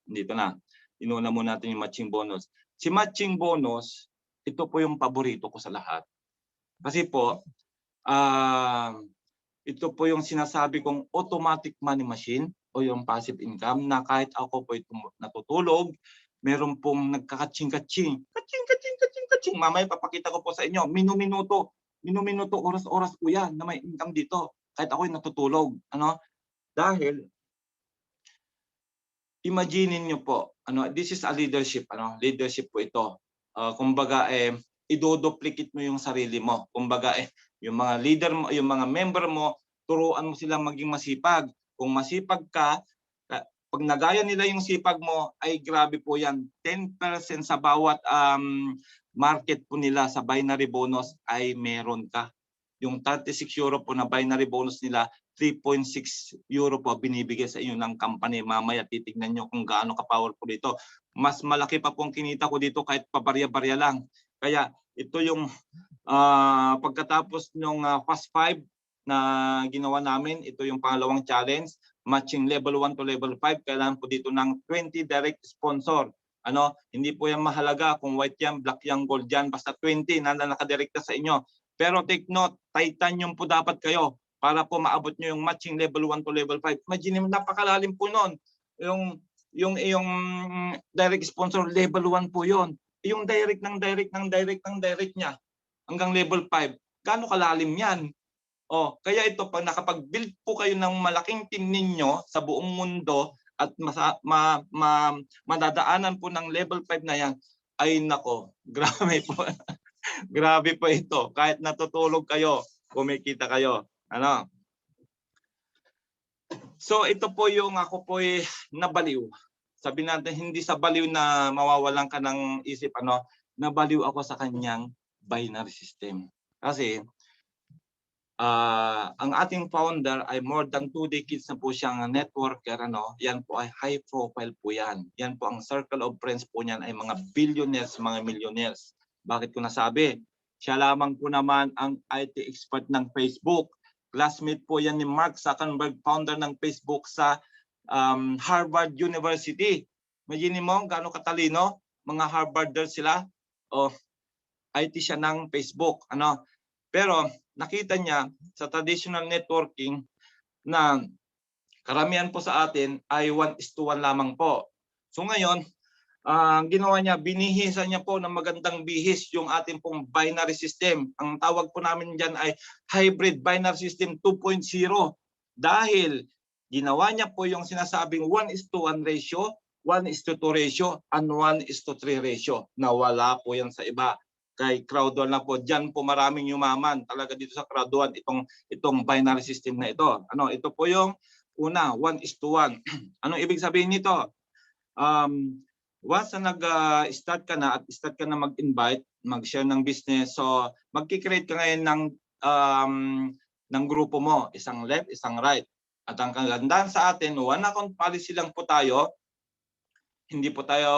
Speaker 3: Dito na. Inuna muna natin yung matching bonus. Si matching bonus, ito po yung paborito ko sa lahat. Kasi po, ito po yung sinasabi kong automatic money machine o yung passive income na kahit ako po natutulog, meron pong nagkakaching-kaching. Kaching-kaching. Mamaya papakita ko po sa inyo. Minuminuto, oras-oras po yan na may income dito. Kahit ako'y natutulog. Dahil, imagine niyo po, this is a leadership. Leadership po ito. Kumbaga, idoduplicate mo yung sarili mo. Kumbaga, yung mga leader mo, yung mga member mo, turuan mo silang maging masipag. Kung masipag ka, pag nagaya nila yung sipag mo, ay grabe po yan. 10% sa bawat market po nila sa binary bonus ay meron ka. Yung 36 euro po na binary bonus nila, 3.6 euro po binibigay sa inyo ng company. Mamaya titignan nyo kung gaano ka-powerful ito. Mas malaki pa pong kinita ko dito kahit pabarya-barya lang. Kaya ito yung pagkatapos ng Fast 5 na ginawa namin, ito yung pangalawang challenge, matching level 1 to level 5, kailangan po dito ng 20 direct sponsor. Hindi po yan mahalaga kung white yan, black yan, gold yan, basta 20 na nakadirekta sa inyo. Pero take note, titanium po dapat kayo para po maabot nyo yung matching level 1 to level 5. Imagine, napakalalim po nun. Yung direct sponsor, level 1 po yon. Yung direct niya hanggang level 5, gaano kalalim yan? Kaya ito, pag nakapag-build po kayo ng malaking team ninyo sa buong mundo at madadaanan po ng level 5 na yan, ay nako, grabe po. Grabe po ito. Kahit natutulog kayo, kumikita kayo. So ito po yung ako po nabaliw. Sabi natin, hindi sa baliw na mawawalan ka ng isip, nabaliw ako sa kanyang binary system. Kasi ang ating founder ay more than 2 decades na po siyang networker. Yan po ay high profile po yan. Yan po ang circle of friends po niyan ay mga billionaires, mga millionaires. Bakit ko nasabi? Siya lamang po naman ang IT expert ng Facebook. Classmate po yan ni Mark Zuckerberg, founder ng Facebook sa Harvard University. Imagine mo gaano katalino, mga Harvarders sila. IT siya ng Facebook. Pero nakita niya sa traditional networking na karamihan po sa atin ay 1:1 lamang po. So ngayon, ang ginawa niya, binihisan niya po ng magandang bihis yung ating pong binary system. Ang tawag po namin dyan ay hybrid binary system 2.0. Dahil ginawa niya po yung sinasabing 1:1 ratio, 1:2 ratio, and 1:3 ratio. Nawala po yan sa iba. Kay Crowd1 na po. Diyan po maraming yumaman talaga dito sa Crowd1 itong binary system na ito. Ito po yung una, 1:1. Anong ibig sabihin nito? Once na nag-start ka na at start ka na mag-invite, mag-share ng business, so magki-create ka ngayon ng grupo mo, isang left, isang right. At ang kagandahan sa atin, one account policy lang po tayo. Hindi po tayo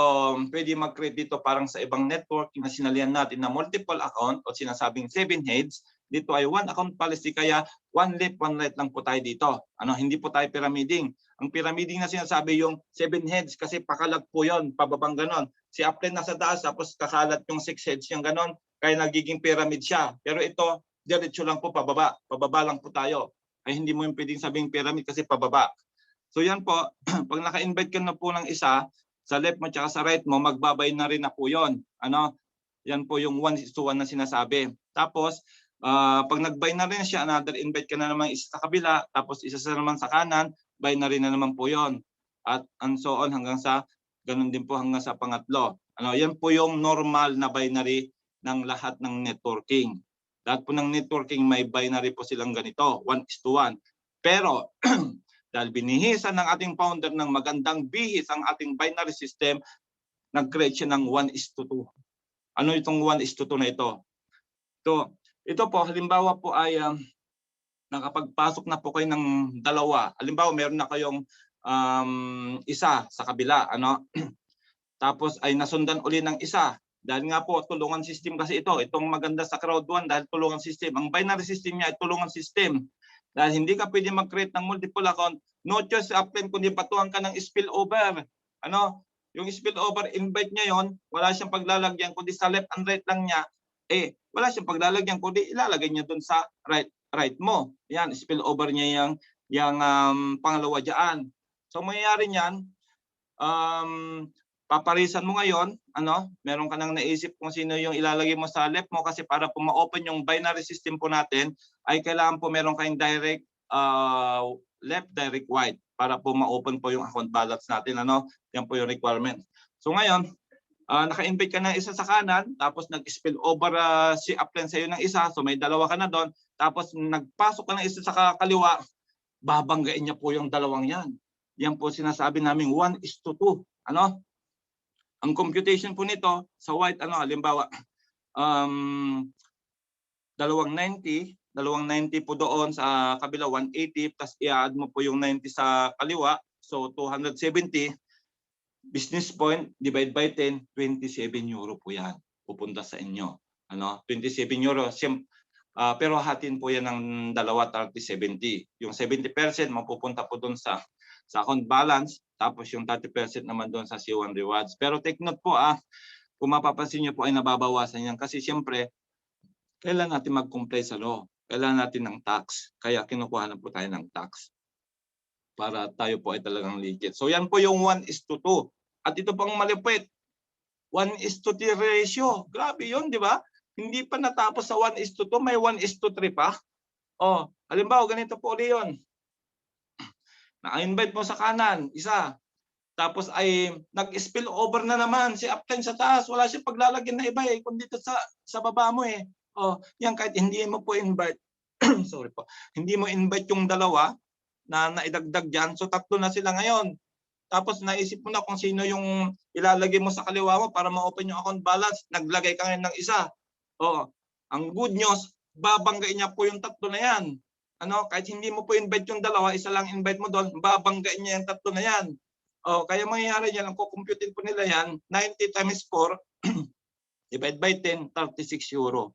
Speaker 3: pwede mag-create dito parang sa ibang network na sinalihan natin na multiple account o sinasabing 7 heads. Dito ay one account policy, kaya one left, one right lang po tayo dito. Hindi po tayo pyramiding. Ang pyramiding na sinasabi yung 7 heads kasi pakalag po yon, pababang ganon. Si upline nasa taas tapos kakalat yung 6 heads yung ganon, kaya nagiging pyramid siya. Pero ito, diretso lang po pababa. Pababa lang po tayo. Ay hindi mo yung pwedeng sabing pyramid kasi pababa. So yan po, pag naka-invite ka na po ng isa, sa left mo tsaka sa right mo, magbabay na rin na po yun. Yan po yung 1:1 na sinasabi. Tapos, pag nag-buy na rin siya, another invite ka na naman isa sa kabila, tapos isa sa naman sa kanan, buy na rin na naman po yon. At and so on hanggang sa, ganun din po hanggang sa pangatlo. Yan po yung normal na binary ng lahat ng networking. Lahat po ng networking may binary po silang ganito, 1:1. Pero dahil binihisan ng ating founder ng magandang bihis ang ating binary system, nag-create siya ng 1:2. Ano itong 1:2 na ito? Ito po, halimbawa po ay nakapagpasok na po kayo ng dalawa. Halimbawa, meron na kayong isa sa kabila, ano? Tapos ay nasundan uli ng isa. Dahil nga po, tulungan system kasi ito. Itong maganda sa crowd 1 dahil tulungan system. Ang binary system niya ay tulungan system. Dahil hindi ka pwede mag-create ng multiple account, no choice sa applicant kundi patuhan ka ng spillover. Ano? Yung spillover, invite niya yon, wala siyang paglalagyan, kundi sa left and right lang niya, wala siyang paglalagyan, kundi ilalagay niya dun sa right mo. Yan, spillover niya yung pangalawa dyan. So, mangyayari niyan, paparisan mo ngayon, ano, meron ka nang naisip kung sino yung ilalagay mo sa left mo kasi para po ma-open yung binary system po natin, ay kailangan po meron kayong direct left, direct right para po ma-open po yung account balance natin, ano? Yan po yung requirement. So ngayon, naka-invite ka ng isa sa kanan, tapos nag-spill over si applicant sa iyo ng isa, so may dalawa ka na doon, tapos nagpasok ka ng isa sa kaliwa, babanggain niya po yung dalawang yan. Yan po sinasabi naming 1:2. Ano? Ang computation po nito sa white, ano, halimbawa, 290 po doon sa kabila, 180, tapos i-add mo po yung 90 sa kaliwa, so 270. Business point, divide by 10, 27 euro po yan. Pupunta sa inyo. Ano? 27 euro. Pero hatin po yan ng dalawa, 30-70. Yung 70% mapupunta po doon sa account balance, tapos yung 30% naman doon sa C1 rewards. Pero take note po, kung mapapansin nyo po ay nababawasan yan kasi siyempre, kailangan natin mag-comply sa law. Kailangan natin ng tax. Kaya kinukuha na po tayo ng tax para tayo po ay talagang legit. So yan po yung 1:2. At ito pang malupit, 1:3 ratio. Grabe yun, di ba? Hindi pa natapos sa 1:2, may 1:3 pa. Oh, halimbawa, ganito po ulit yun. Na-invite mo sa kanan, isa. Tapos ay nag-spill over na naman si applicant sa taas. Wala siyang paglalagyan na iba kung dito sa baba mo Oh, yan kahit hindi mo po invite. Sorry po. Hindi mo invite yung dalawa na naidagdag diyan. So tatlo na sila ngayon. Tapos naisip mo na kung sino yung ilalagay mo sa kaliwa mo para ma-open yung account balance. Naglagay ka ngayon ng isa. Oh, ang good news, babanggain niya po yung tatlo na yan. Ano, kahit hindi mo po invite yung dalawa, isa lang invite mo doon, babanggain niya yung tatlo na yan. Oh, kaya mangyayari yan, ang kukumputin po nila yan, 90 times 4 divide by 10, 36 euro.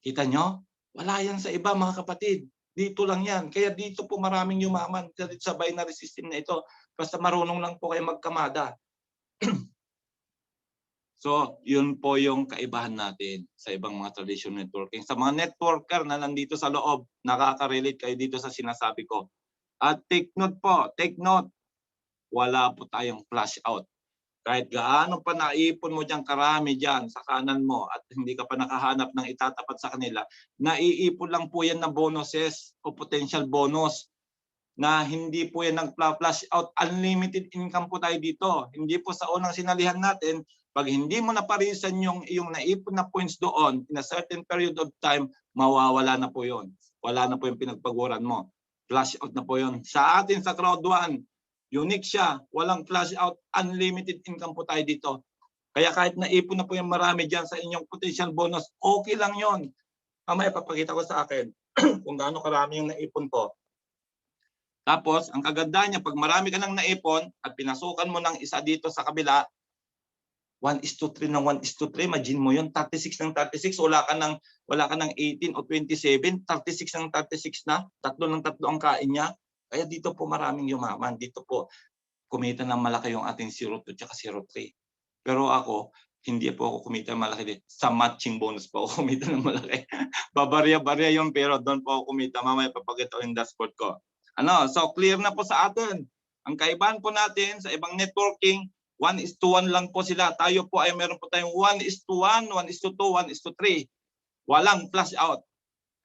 Speaker 3: Kita nyo? Wala yan sa iba mga kapatid. Dito lang yan. Kaya dito po maraming yumaman sa binary system na ito. Basta marunong lang po kayo magkamada. So, yun po yung kaibahan natin sa ibang mga traditional networking. Sa mga networker na nandito sa loob, nakaka-relate kayo dito sa sinasabi ko. At take note po, take note, wala po tayong flash out. Kahit gaano pa naipon mo dyan karami dyan sa kanan mo at hindi ka pa nakahanap ng itatapat sa kanila, naiipon lang po yan na bonuses o potential bonus na hindi po yan nag-flash out. Unlimited income po tayo dito. Hindi po sa unang sinalihan natin, pag hindi mo naparisan yung naipon na points doon in a certain period of time, mawawala na po yun. Wala na po yung pinagpaguran mo. Flash out na po yun. Sa atin sa crowd 1, unique siya, walang flash out, unlimited income po tayo dito. Kaya kahit naipon na po yung marami dyan sa inyong potential bonus, okay lang yon. Mamaya papakita ko sa akin kung gaano karami yung naipon ko. Tapos, ang kagandahan niya, pag marami ka nang naipon at pinasukan mo ng isa dito sa kabila, 1:3 ng 1:3, imagine mo yun, 36 ng 36, wala ka ng 18 o 27, 36 ng 36 na, 3 ng 3 ang kain niya. Kaya dito po maraming yumaman. Dito po kumita ng malaki yung ating 02 at 03. Pero ako, hindi po ako kumita ng malaki din. Sa matching bonus po ako kumita ng malaki. Babarya-barya yung pero doon po ako kumita. Mamaya papakita ko yung dashboard ko. So clear na po sa atin. Ang kaibahan po natin sa ibang networking, 1:1 lang po sila. Tayo po ay meron po tayong 1:1, 1:2, 1:3. Walang flash out.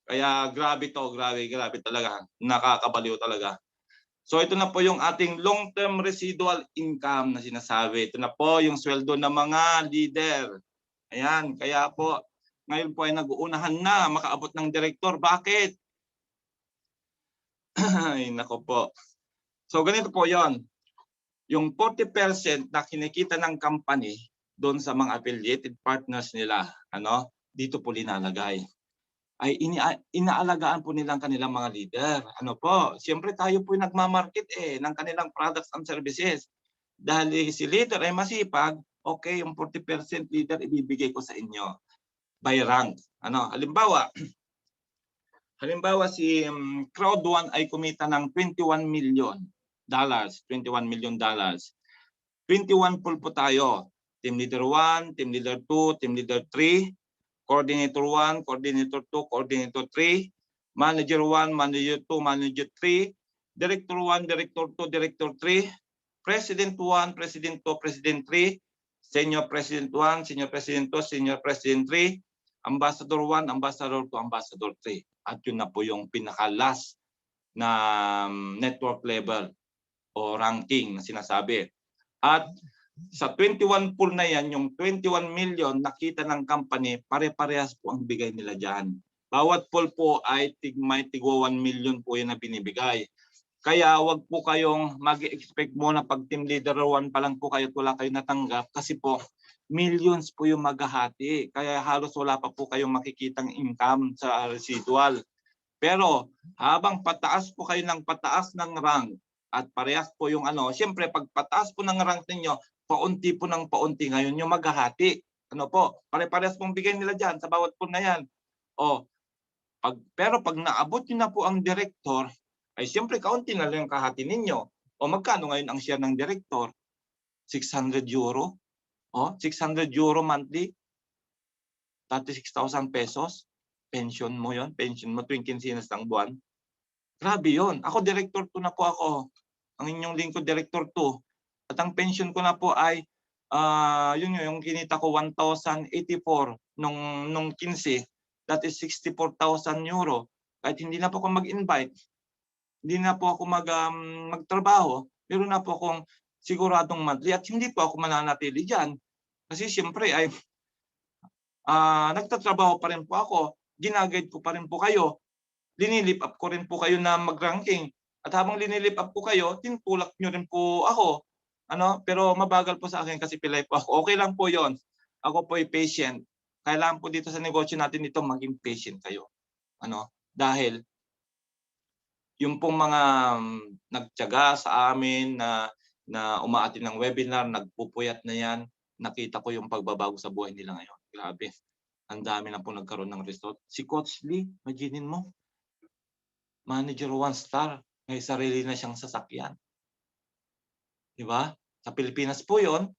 Speaker 3: Kaya grabe to, grabe talaga. Nakakabaliw talaga. So ito na po yung ating long-term residual income na sinasabi. Ito na po yung sweldo ng mga leader. Ayan, kaya po ngayon po ay nag-uunahan na makaabot ng direktor. Bakit? Ay, nako po. So ganito po 'yon. Yung 40% na kinikita ng company doon sa mga affiliated partners nila, dito po linalagay. Ay inaalagaan po nila ang kanilang mga leader. Ano po, siyempre tayo po yung nagma-market ng kanilang products and services. Dahil si leader ay masipag, okay, yung 40% leader ibibigay ko sa inyo by rank. Halimbawa si Crowd1 ay kumita ng $21 million. $21 million. 21 pool po tayo. Team leader 1, team leader 2, team leader 3, coordinator 1, coordinator 2, coordinator 3, manager 1, manager 2, manager 3, director 1, director 2, director 3, president 1, president 2, president 3, senior president 1, senior president 2, senior president 3, ambassador 1, ambassador 2, ambassador 3. At yun na po yung pinaka-last na network level o ranking na sinasabi. At sa 21 pool na yan, yung 21 million nakita ng company, pare-parehas po ang bigay nila dyan. Bawat pool po ay tigwa 1 million po yan na binibigay. Kaya wag po kayong mag-expect muna pag team leader 1 pa lang po kayo at wala kayong natanggap kasi po millions po yung maghahati. Kaya halos wala pa po kayong makikitang income sa residual. Pero habang pataas po kayo ng pataas ng rank at parehas po yung siyempre pag pataas po ng rank ninyo, paunti po ng paunti ngayon yung maghahati. Pare-parehas pong bigay nila dyan sa bawat pool na yan. Pero pag naabot nyo na po ang director, ay siyempre kaunti na lang yung kahati ninyo. Magkano ngayon ang share ng director? 600 euro? 600 euro monthly? 36,000 pesos? Pension mo yon, pension mo tuwing kinsinas ng buwan. Grabe yon. Ako director 2 na po ako. Ang inyong lingkod director 2. At ang pension ko na po ay yun yung kinita ko 1,084 nung 15. That is 64,000 euro. Kahit hindi na po ako mag-invite, hindi na po ako magtrabaho, meron na po akong siguradong monthly at hindi po ako mananatili diyan. Kasi siyempre ay nagtatrabaho pa rin po ako. Ginaguide ko pa rin po kayo, linilip up ko rin po kayo na mag-ranking. At habang linilip up po kayo, tinutulak nyo rin po ako. Pero mabagal po sa akin kasi pilay po ako. Okay lang po yon. Ako po ay patient. Kailangan po dito sa negosyo natin ito maging patient kayo. Dahil yung pong mga nagtiyaga sa amin na umaattend ng webinar, nagpupuyat na yan, nakita ko yung pagbabago sa buhay nila ngayon. Grabe. Ang dami na po nagkaroon ng result. Si Coach Lee, imaginin mo, manager 1 star, may sarili na siyang sasakyan. Diba? Sa Pilipinas po yon.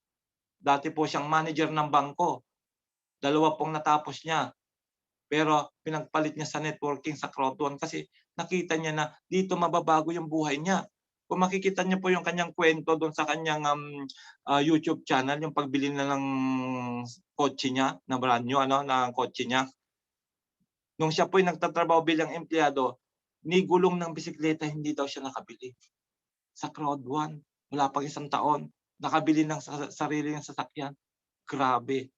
Speaker 3: Dati po siyang manager ng bangko. 2 pong natapos niya. Pero pinagpalit niya sa networking sa Crowd1 kasi nakita niya na dito mababago yung buhay niya. Kung makikita niyo po yung kanyang kwento doon sa kanyang YouTube channel, yung pagbili na ng kotse niya, na brand new, na kotse niya. Nung siya po ay nagtatrabaho bilang empleyado, ni gulong ng bisikleta, hindi daw siya nakabili. Sa Crowd1, wala pang 1 taon, nakabili ng sarili niyang sasakyan. Grabe.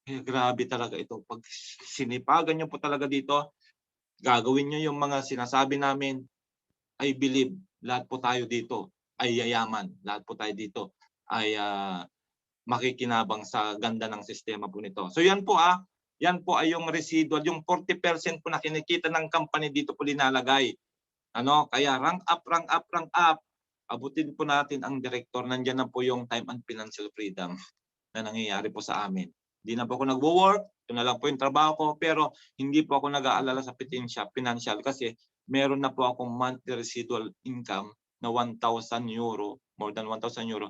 Speaker 3: Grabe talaga ito. Pag sinipagan niyo po talaga dito, gagawin niyo yung mga sinasabi namin, I believe lahat po tayo dito ay yayaman. Lahat po tayo dito ay makikinabang sa ganda ng sistema po nito. So yan po yan po ay yung residual, yung 40% po na kinikita ng company dito po linalagay. Kaya rank up, rank up, rank up. Abutin po natin ang director. Nandiyan na po yung time and financial freedom na nangyayari po sa amin. Hindi na po ako nagwo-work, ito na lang po yung trabaho ko, pero hindi po ako nag-aalala sa financial kasi meron na po akong monthly residual income na 1,000 euro, more than 1,000 euro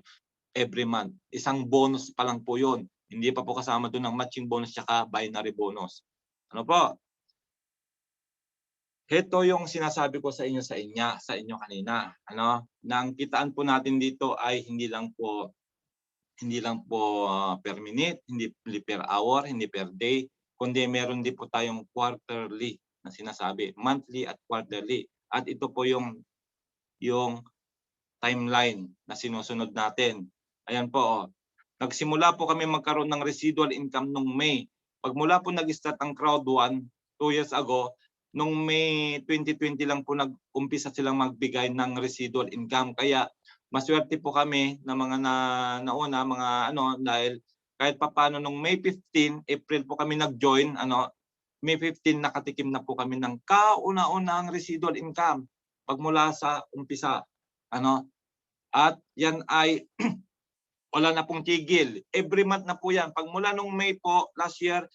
Speaker 3: every month. Isang bonus pa lang po yun. Hindi pa po kasama doon ang matching bonus tsaka binary bonus. Po? Ito yung sinasabi ko sa inyo kanina. Na ang kitaan po natin dito ay hindi lang po per minute, hindi per hour, hindi per day, kundi meron din po tayong quarterly na sinasabi, monthly at quarterly. At ito po yung timeline na sinusunod natin. Ayan po. Nagsimula po kami magkaroon ng residual income nung May. Pagmula po nag-start ang Crowd1 2 years ago, nung May 2020 lang po nag-umpisa silang magbigay ng residual income. Kaya maswerte po kami na mga nauna, mga ano, dahil kahit papaano nung May 15, April po kami nag-join, May 15 nakatikim na po kami ng kauna-unahang residual income pagmula sa umpisa. At yan ay wala na pong tigil. Every month na po yan. Pagmula nung May po, last year,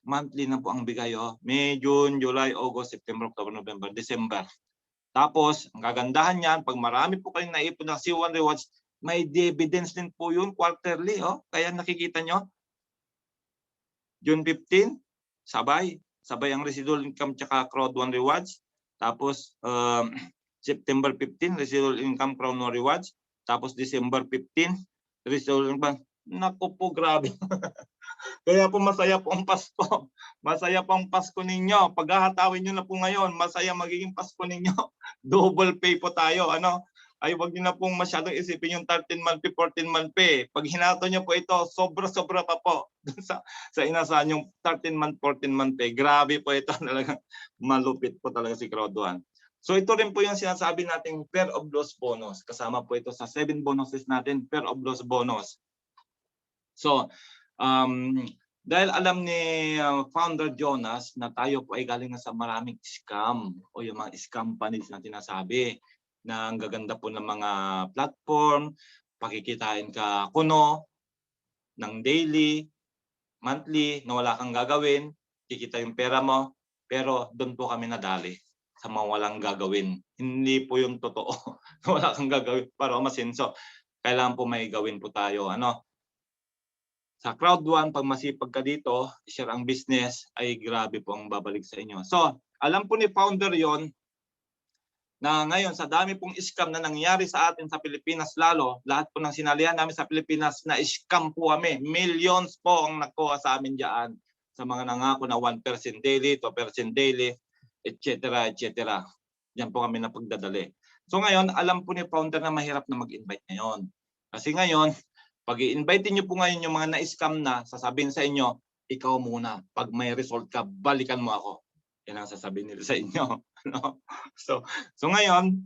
Speaker 3: monthly na po ang bigay. May, June, July, August, September, October, November, December. Tapos, ang kagandahan niyan, pag marami po kayong naipon ng C1 Rewards, may dividends din po yun quarterly. Kaya nakikita nyo, June 15, sabay ang residual income tsaka Crowd 1 Rewards. Tapos, September 15, residual income Crown 1 Rewards. Tapos, December 15, residual income. Naku po, grabe. Kaya po masaya po ang Pasko. Masaya po ang Pasko ninyo. Paghahatawin nyo na po ngayon, masaya magiging Pasko ninyo. Double pay po tayo. Ay wag niyo na pong masyadong isipin yung 13-month pay, 14-month pay. Pag hinato niyo po ito, sobra-sobra pa po sa inasahan yung 13-month, 14-month pay. Grabe po ito. Talagang malupit po talaga si Crowd 1. So ito rin po yung sinasabi nating pair of loss bonus. Kasama po ito sa 7 bonuses natin, pair of loss bonus. So, dahil alam ni Founder Jonas na tayo po ay galing na sa maraming scam o yung mga scam companies na tinasabi na ang gaganda po ng mga platform, pakikitain ka kuno ng daily, monthly, na wala kang gagawin, kikita yung pera mo, pero doon po kami nadali sa mga walang gagawin. Hindi po yung totoo na wala kang gagawin para umasenso. Kailangan po may gawin po tayo. Sa Crowd 1, pag masipag ka dito, share ang business, ay grabe po ang babalik sa inyo. So, alam po ni Founder yon na ngayon sa dami pong scam na nangyari sa atin sa Pilipinas lalo, lahat po ng sinalihan namin sa Pilipinas na scam po kami. Millions po ang nakuha sa amin diyan sa mga nangako na 1% daily, 2% daily, etc. etc. Diyan po kami napagdadali. So ngayon, alam po ni Founder na mahirap na mag-invite ngayon. Kasi ngayon, pag i-invite niyo po ngayon yung mga na-scam na, sasabihin sa inyo, ikaw muna. Pag may result ka, balikan mo ako. Yan ang sasabihin nila sa inyo. So ngayon,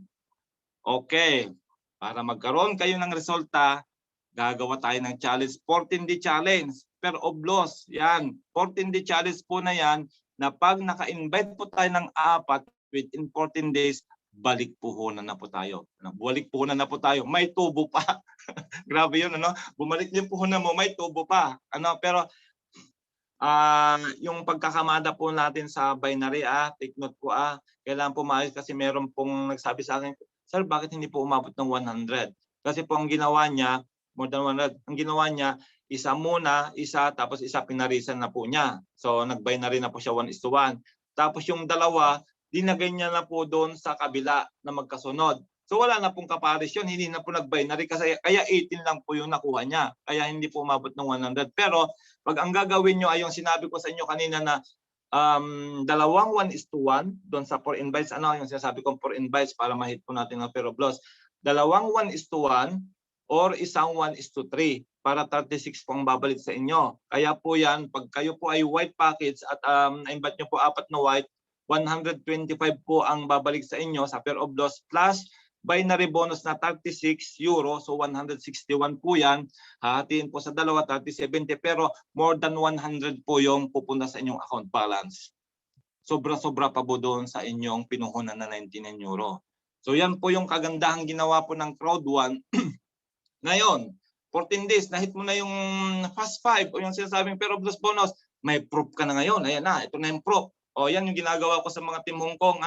Speaker 3: okay. Para magkaroon kayo ng resulta, gagawa tayo ng challenge, 14-day challenge, pair of loss. Yan, 14-day challenge po na yan, na pag naka-invite po tayo ng 4 within 14 days, balik puhunan na po tayo. Balik puhunan na po tayo. May tubo pa. Grabe yun, Bumalik yung puhunan mo, may tubo pa. Pero yung pagkakamada po natin sa binary, take note po, kailangan po maayos kasi meron pong nagsabi sa akin, sir, bakit hindi po umabot ng 100? Kasi po ang ginawa niya, more than 100, ang ginawa niya, isa muna, isa, tapos isa pinarisan na po niya. So nag-binary na po siya 1:1. Tapos yung dalawa, dinagay niya na po doon sa kabila na magkasunod. So wala na pong kaparisyon, hindi na po nag-binary kasi kaya 18 lang po yung nakuha niya. Kaya hindi po umabot ng 100. Pero pag ang gagawin nyo ay yung sinabi ko sa inyo kanina na dalawang 1:1 doon sa 4 invites, yung sinasabi kong 4 invites para ma-hit po natin ang pair of loss. Dalawang 1:1 or isang 1:3 para 36 po ang babalik sa inyo. Kaya po yan, pag kayo po ay white package at na-invite nyo po 4 na white, 125 po ang babalik sa inyo sa pair of loss plus binary bonus na 36 euro. So 161 po yan. Hahatiin po sa dalawa, 30-70. Pero more than 100 po yung pupunta sa inyong account balance. Sobra-sobra pa po doon sa inyong pinuhunan na 99 euro. So yan po yung kagandahang ginawa po ng Crowd 1. Ngayon, 14 days, na-hit mo na yung fast 5 o yung sinasabing pair of loss bonus. May proof ka na ngayon. Ayan na, ito na yung proof. O yan yung ginagawa ko sa mga Team Hong Kong.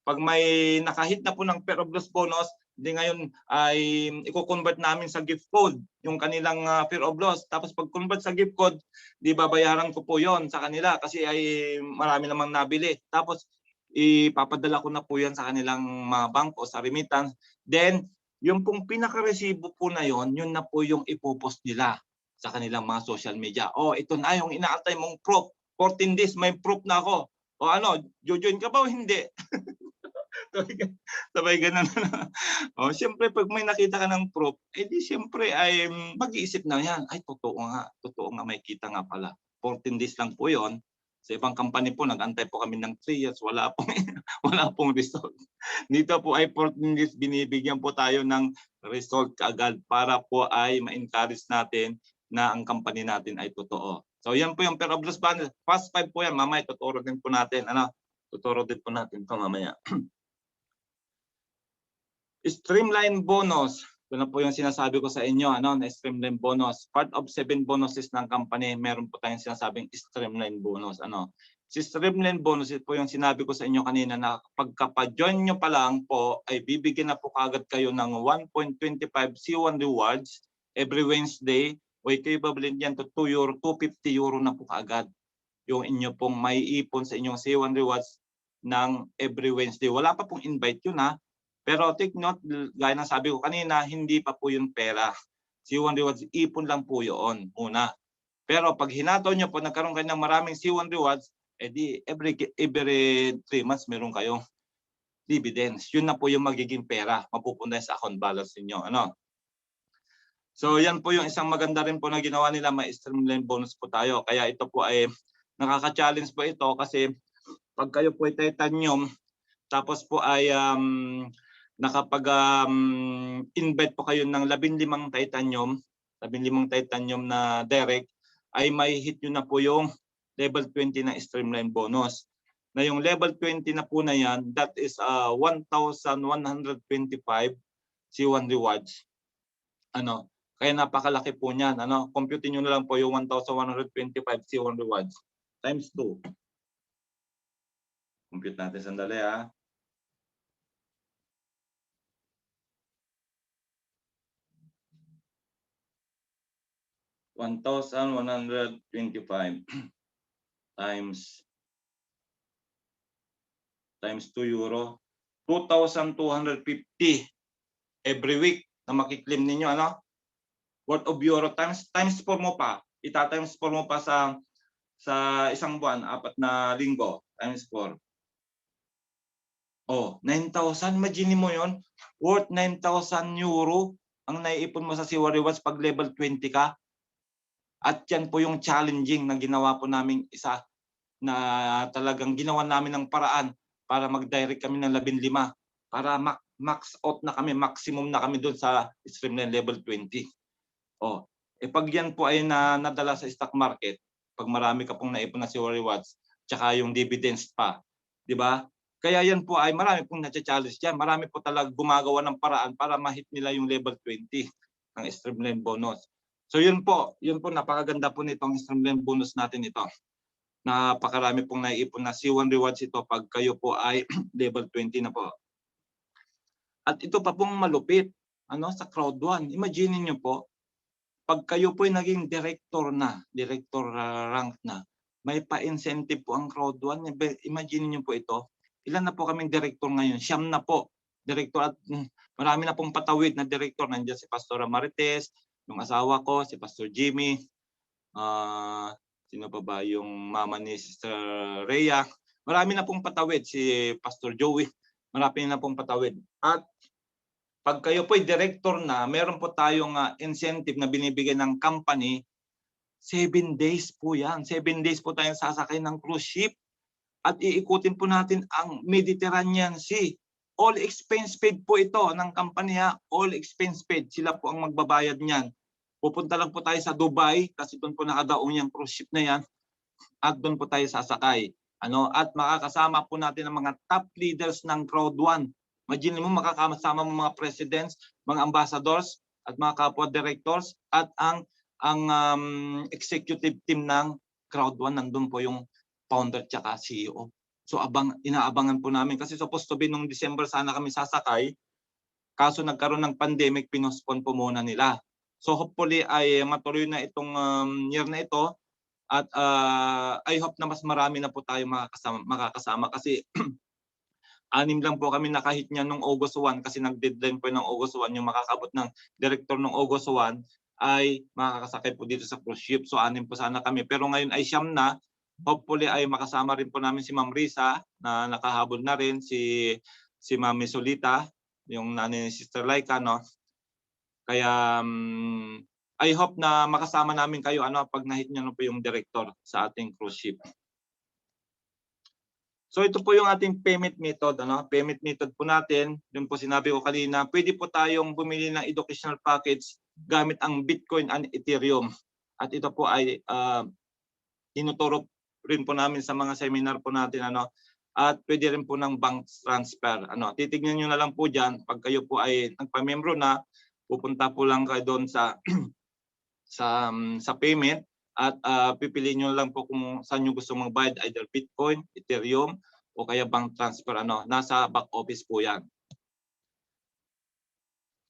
Speaker 3: Pag may nakahit na po ng pair of loss bonus, di ngayon ay i-convert namin sa gift code yung kanilang pair of loss. Tapos pag convert sa gift code, di babayaran ko po yon sa kanila kasi ay marami namang nabili. Tapos ipapadala ko na po yan sa kanilang mga bank o sa remittance. Then, yung pong pinaka-resibo po na yon, yun na po yung ipopost nila sa kanilang mga social media. O, ito na yung inaantay mong proof. 14 days, may proof na ako. O jojoin ka ba o hindi? Sabay ganun. Siyempre pag may nakita ka ng proof, di siyempre ay mag-iisip na yan. Ay, totoo nga, may kita nga pala. 14 days lang po yon. Sa ibang company po, nag-antay po kami ng 3 years, wala pong, wala pong result. Dito po ay 14 days, binibigyan po tayo ng result kaagad para po ay ma-encourage natin na ang company natin ay totoo. So yan po yung pair of loose bundles. Fast 5 po yan, mamaya tuturo din po natin. Tuturo din po natin ito mamaya. Streamline bonus. Ito na po yung sinasabi ko sa inyo, na streamline bonus. Part of 7 bonuses ng company, meron po tayong sinasabing streamline bonus. Si streamline bonus, ito po yung sinabi ko sa inyo kanina na pagkapa-join nyo pa lang po, ay bibigyan na po kagad kayo ng 1.25 C1 rewards every Wednesday, o equivalent yan to €2, €250 na po kagad yung inyo pong may ipon sa inyong C1 rewards ng every Wednesday. Wala pa pong invite yun Pero take note, gaya ng sabi ko kanina, hindi pa po yung pera. C1 rewards, ipon lang po yun una. Pero pag hinato nyo po, nagkaroon kayo ng maraming C1 rewards, edi every 3 months meron kayong dividends. Yun na po yung magiging pera, mapupunta sa account balance niyo. So yan po yung isang maganda rin po na ginawa nila, may streamline bonus po tayo. Kaya ito po ay nakaka-challenge po ito kasi pag kayo po ay titanium, tapos po ay nakapag-invite po kayo ng 15 titanium na direct, ay may hit nyo na po yung level 20 na streamline bonus. Na yung level 20 na po na yan, that is 1,125 C1 rewards. Kaya napakalaki po niyan. Compute nyo na lang po yung 1,125 C1 rewards times 2. Compute natin sandali 1,125 times €2, 2,250 every week na makiklaim ninyo, worth of euro times 4 mo pa. Ita-times 4 mo pa sa isang buwan, 4 na linggo, times 4. 9,000, imagine mo yon, worth €9,000 ang naiipon mo sa C1 rewards pag level 20 ka. At yan po yung challenging na ginawa po namin isa na talagang ginawa namin ng paraan para mag-direct kami ng 15 para max out na kami, maximum na kami doon sa streamline level 20. Pag yan po ay nadala sa stock market, pag marami ka pong naipon na C1 rewards, tsaka yung dividends pa, di ba? Kaya yan po ay marami pong na-challenge yan. Marami po talaga gumagawa ng paraan para ma-hit nila yung level 20 ng streamline bonus. So yun po, napakaganda po nitong streamline bonus natin ito. Napakarami pong naiipon na C1 rewards ito pag kayo po ay level 20 na po. At ito pa pong malupit, sa crowd 1. Imagine niyo po, pag kayo po ay naging director rank na, may pa-incentive po ang crowd 1. Imagine niyo po ito. Ilan na po kaming director ngayon? 9 na po. Director at marami na pong patawid na director. Nandiyan si Pastor Marites, yung asawa ko, si Pastor Jimmy, sino pa ba yung mama ni Sister Rhea. Marami na pong patawid, si Pastor Joey. Marami na pong patawid. At pag kayo po ay director na, meron po tayong incentive na binibigay ng company, 7 days po yan. 7 days po tayong sasakay ng cruise ship at iikutin po natin ang Mediterranean Sea. All expense paid po ito ng company All expense paid. Sila po ang magbabayad niyan. Pupunta lang po tayo sa Dubai kasi doon po nakadaong yung cruise ship na yan at doon po tayo sasakay. At makakasama po natin ang mga top leaders ng crowd 1. Imagine mo makakasama mo mga presidents, mga ambassadors at mga kapwa directors at ang executive team ng crowd 1. Nandun po yung founder tsaka CEO. So inaabangan po namin kasi supposed to be nung December sana kami sasakay. Kaso nagkaroon ng pandemic, pinospone po muna nila. So hopefully ay matuloy na itong year na ito at I hope na mas marami na po tayo makakasama kasi 6 lang po kami nakahit niya nung August 1 kasi nag-deadline po ng August 1 yung makakabot ng director ng August 1 ay makakasakay po dito sa cruise ship. So 6 po sana kami pero ngayon ay 9 na. Hopefully ay makasama rin po namin si Ma'am Risa na nakahabol na rin, si Ma'am Solita, yung nanay ni Sister Laika, Kaya I hope na makasama namin kayo pag nahit niyo po yung director sa ating cruise ship. So ito po yung ating payment method, ano? Payment method po natin, yun po sinabi ko kanina, pwede po tayong bumili ng educational package gamit ang Bitcoin and Ethereum. At ito po ay tinuturo rin po namin sa mga seminar po natin, ano? At pwede rin po ng bank transfer, ano? Titignan niyo na lang po diyan pag kayo po ay nagpa-membro na, pupunta po lang kayo doon sa sa payment at pipiliin nyo lang po kung saan nyo gusto magbayad, either Bitcoin, Ethereum, o kaya bank transfer, ano, nasa back office po yan.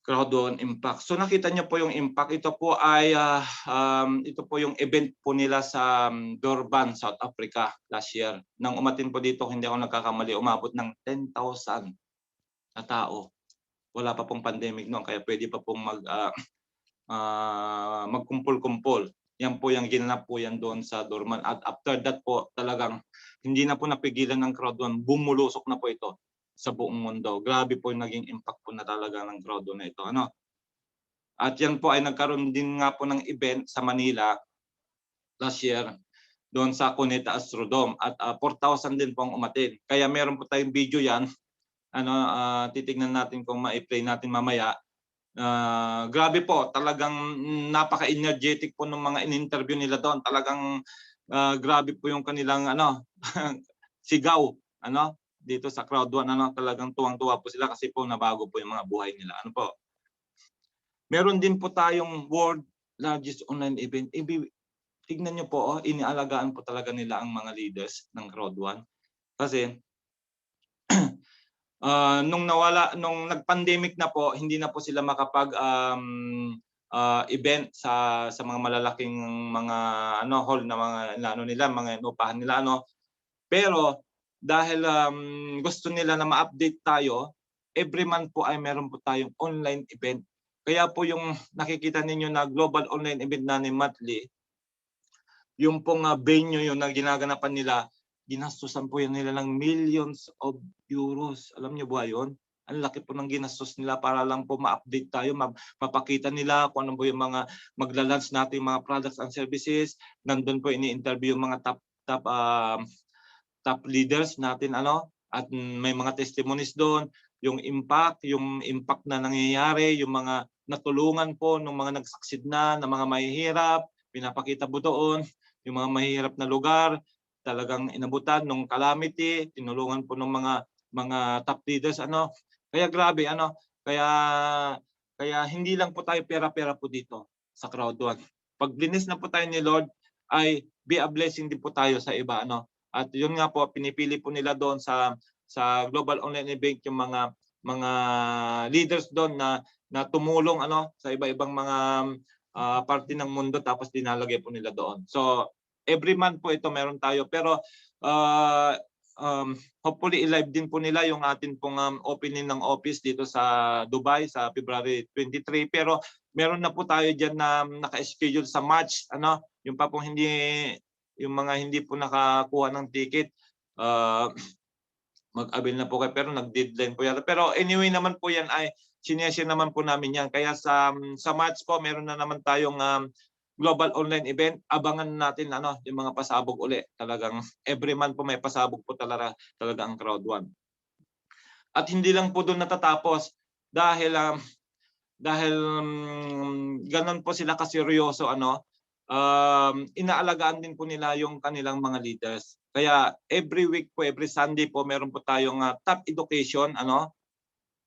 Speaker 3: Crowdon Impact. So nakita nyo po yung impact. Ito po ay ito po yung event po nila sa Durban, South Africa last year. Nang umatin po dito, hindi ako nagkakamali, umabot ng 10,000 na tao. Wala pa pong pandemic noon, kaya pwede pa pong magkumpul-kumpul. Yan po yung ginanap po yan doon sa Durban. At after that po, talagang hindi na po napigilan ng crowd doon. Bumulusok na po ito sa buong mundo. Grabe po yung naging impact po na talaga ng crowd doon na ito. Ano? At yan po ay nagkaroon din nga po ng event sa Manila last year doon sa Cuneta Astrodome. At 4,000 din po ang umatin. Kaya meron po tayong video yan. Ano, titignan natin kung ma-play natin mamaya. Grabe po, talagang napaka-energetic po ng mga in-interview nila doon. Talagang grabe po yung kanilang sigaw, ano, dito sa crowd one, ano, talagang tuwang-tuwa po sila kasi po nabago po yung mga buhay nila. Ano po? Meron din po tayong world largest online event. Tignan niyo po, inialagaan po talaga nila ang mga leaders ng crowd one. Kasi nung nag-pandemic na po, hindi na po sila makapag event sa mga malalaking mga hall na mga nila, mga inupahan nila, ano. Pero dahil gusto nila na ma-update tayo, every month po ay meron po tayong online event. Kaya po yung nakikita ninyo na global online event na ni monthly, yung pong venue yun na ginaganapan nila, ginastusan po yan nila ng millions of euros. Alam niyo ba yun? Ang laki po ng ginastos nila para lang po ma-update tayo, mapakita nila kung ano po yung mga magla-launch natin mga products and services. Nandun po ini-interview yung mga top leaders natin, ano, at may mga testimonies doon, yung impact na nangyayari, yung mga natulungan po ng mga nag-succeed na mga mahihirap, pinapakita po doon, yung mga mahihirap na lugar, talagang inabutan ng calamity, tinulungan po ng mga top leaders, ano. Kaya grabe, ano, kaya hindi lang po tayo pera-pera po dito sa crowd one. Pag blinis na po tayo ni Lord, ay be a blessing din po tayo sa iba, ano. At yun nga po, pinipili po nila doon sa global online event yung mga leaders doon na tumulong, ano, sa iba-ibang mga parte ng mundo, tapos dinalagay po nila doon. So every month po ito meron tayo, pero hopefully i-live din po nila yung atin pong opening ng office dito sa Dubai sa February 23. Pero meron na po tayo diyan na naka-schedule sa March, ano, yung pa pong yung mga hindi po nakakuha ng ticket, mag-avail na po kayo, pero nag-deadline po yata. Pero anyway naman po yan ay sineshare naman po namin yan. Kaya sa March po meron na naman tayong global online event. Abangan natin, ano, yung mga pasabog uli. Talagang every month po may pasabog po talaga ang crowd one. At hindi lang po doon natatapos dahil ganun po sila kaseryoso, ano, inaalagaan din po nila yung kanilang mga leaders. Kaya every week po, every Sunday po meron po tayong top education, ano,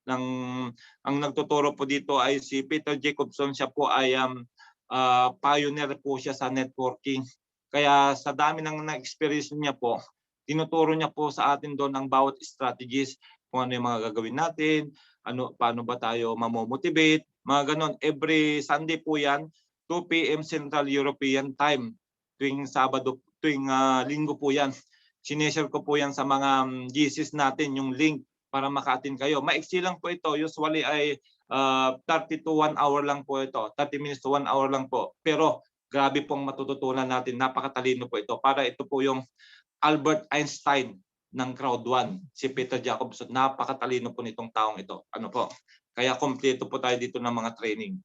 Speaker 3: ang nagtuturo po dito ay si Peter Jacobson. Siya po ay pioneer po siya sa networking. Kaya sa dami ng na-experience niya po, tinuturo niya po sa atin doon ang bawat strategies, kung ano yung mga gagawin natin, paano ba tayo mamomotivate, mga ganon. Every Sunday po yan, 2 p.m. Central European Time. Tuwing Sabado, tuwing Linggo po yan. Sineshare ko po yan sa mga GCs natin, yung link para maka-attend kayo. Maiksi lang po ito. Usually ay 30 to 1 hour lang po ito. 30 minutes to 1 hour lang po. Pero grabe pong matututunan natin. Napakatalino po ito. Para ito po yung Albert Einstein ng crowd one, si Peter Jacobson. Napakatalino po nitong taong ito. Ano po? Kaya kompleto po tayo dito ng mga training.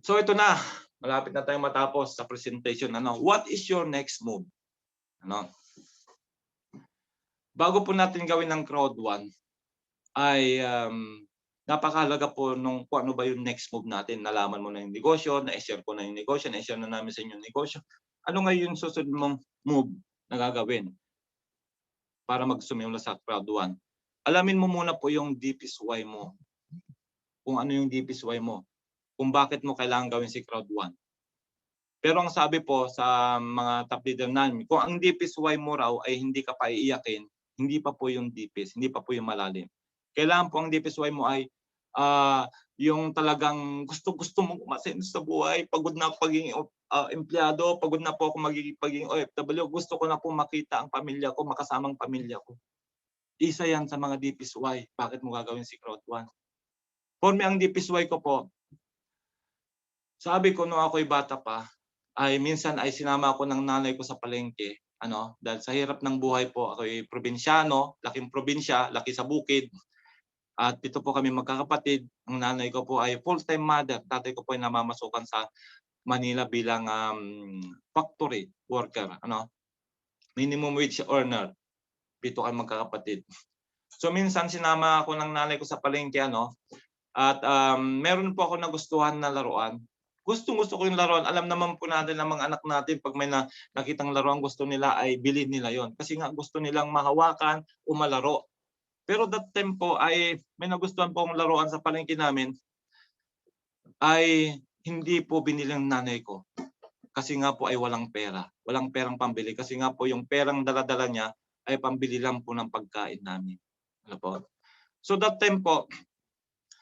Speaker 3: So ito na. Malapit na tayong matapos sa presentation. Ano? What is your next move? Ano? bago po natin gawin ng crowd 1 ay napakahalaga po nung kung ano ba yung next move natin. Nalaman mo na yung negosyo, na-share ko na yung negosyo, na-share na namin sa inyo yung negosyo. Ano nga yung susunod mong move na gagawin para magsimula sa crowd 1? Alamin mo muna po yung deepest why mo. Kung ano yung deepest why mo. Kung bakit mo kailangan gawin si crowd 1. Pero ang sabi po sa mga top leader namin, kung ang deepest why mo raw ay hindi ka pa iiyakin, hindi pa po yung deepest, hindi pa po yung malalim. Kailangan po ang deepest why mo ay yung talagang gusto mong umasenso sa buhay, pagod na ako pagiging empleyado, pagod na po ako pagiging OFW, gusto ko na po makita ang pamilya ko, makasamang pamilya ko. Isa yan sa mga deepest why, bakit mo gagawin si crowd 1. For me, ang deepest why ko po, sabi ko nung ako'y bata pa, ay minsan ay sinama ako ng nanay ko sa palengke, dahil sa hirap ng buhay po, ako'y probinsyano, laking probinsya, laki sa bukid. At dito po kami magkakapatid. Ang nanay ko po ay full-time mother. Tatay ko po ay namamasukan sa Manila bilang factory worker, minimum wage earner. Dito kami magkakapatid. So minsan sinama ako ng nanay ko sa palengke, at meron po ako nagustuhan na laruan. Gustong-gusto ko yung laruan. Alam naman po natin ng mga anak natin, pag may nakitang laruan gusto nila ay bilhin nila yon. Kasi nga gusto nilang mahawakan o malaro. Pero that time po ay may nagustuhan po akong laruan sa palengke namin ay hindi po binili ng nanay ko. Kasi nga po ay walang pera. Walang perang pambili. Kasi nga po yung perang dala-dala niya ay pambili lang po ng pagkain namin. Ano po? So that time po,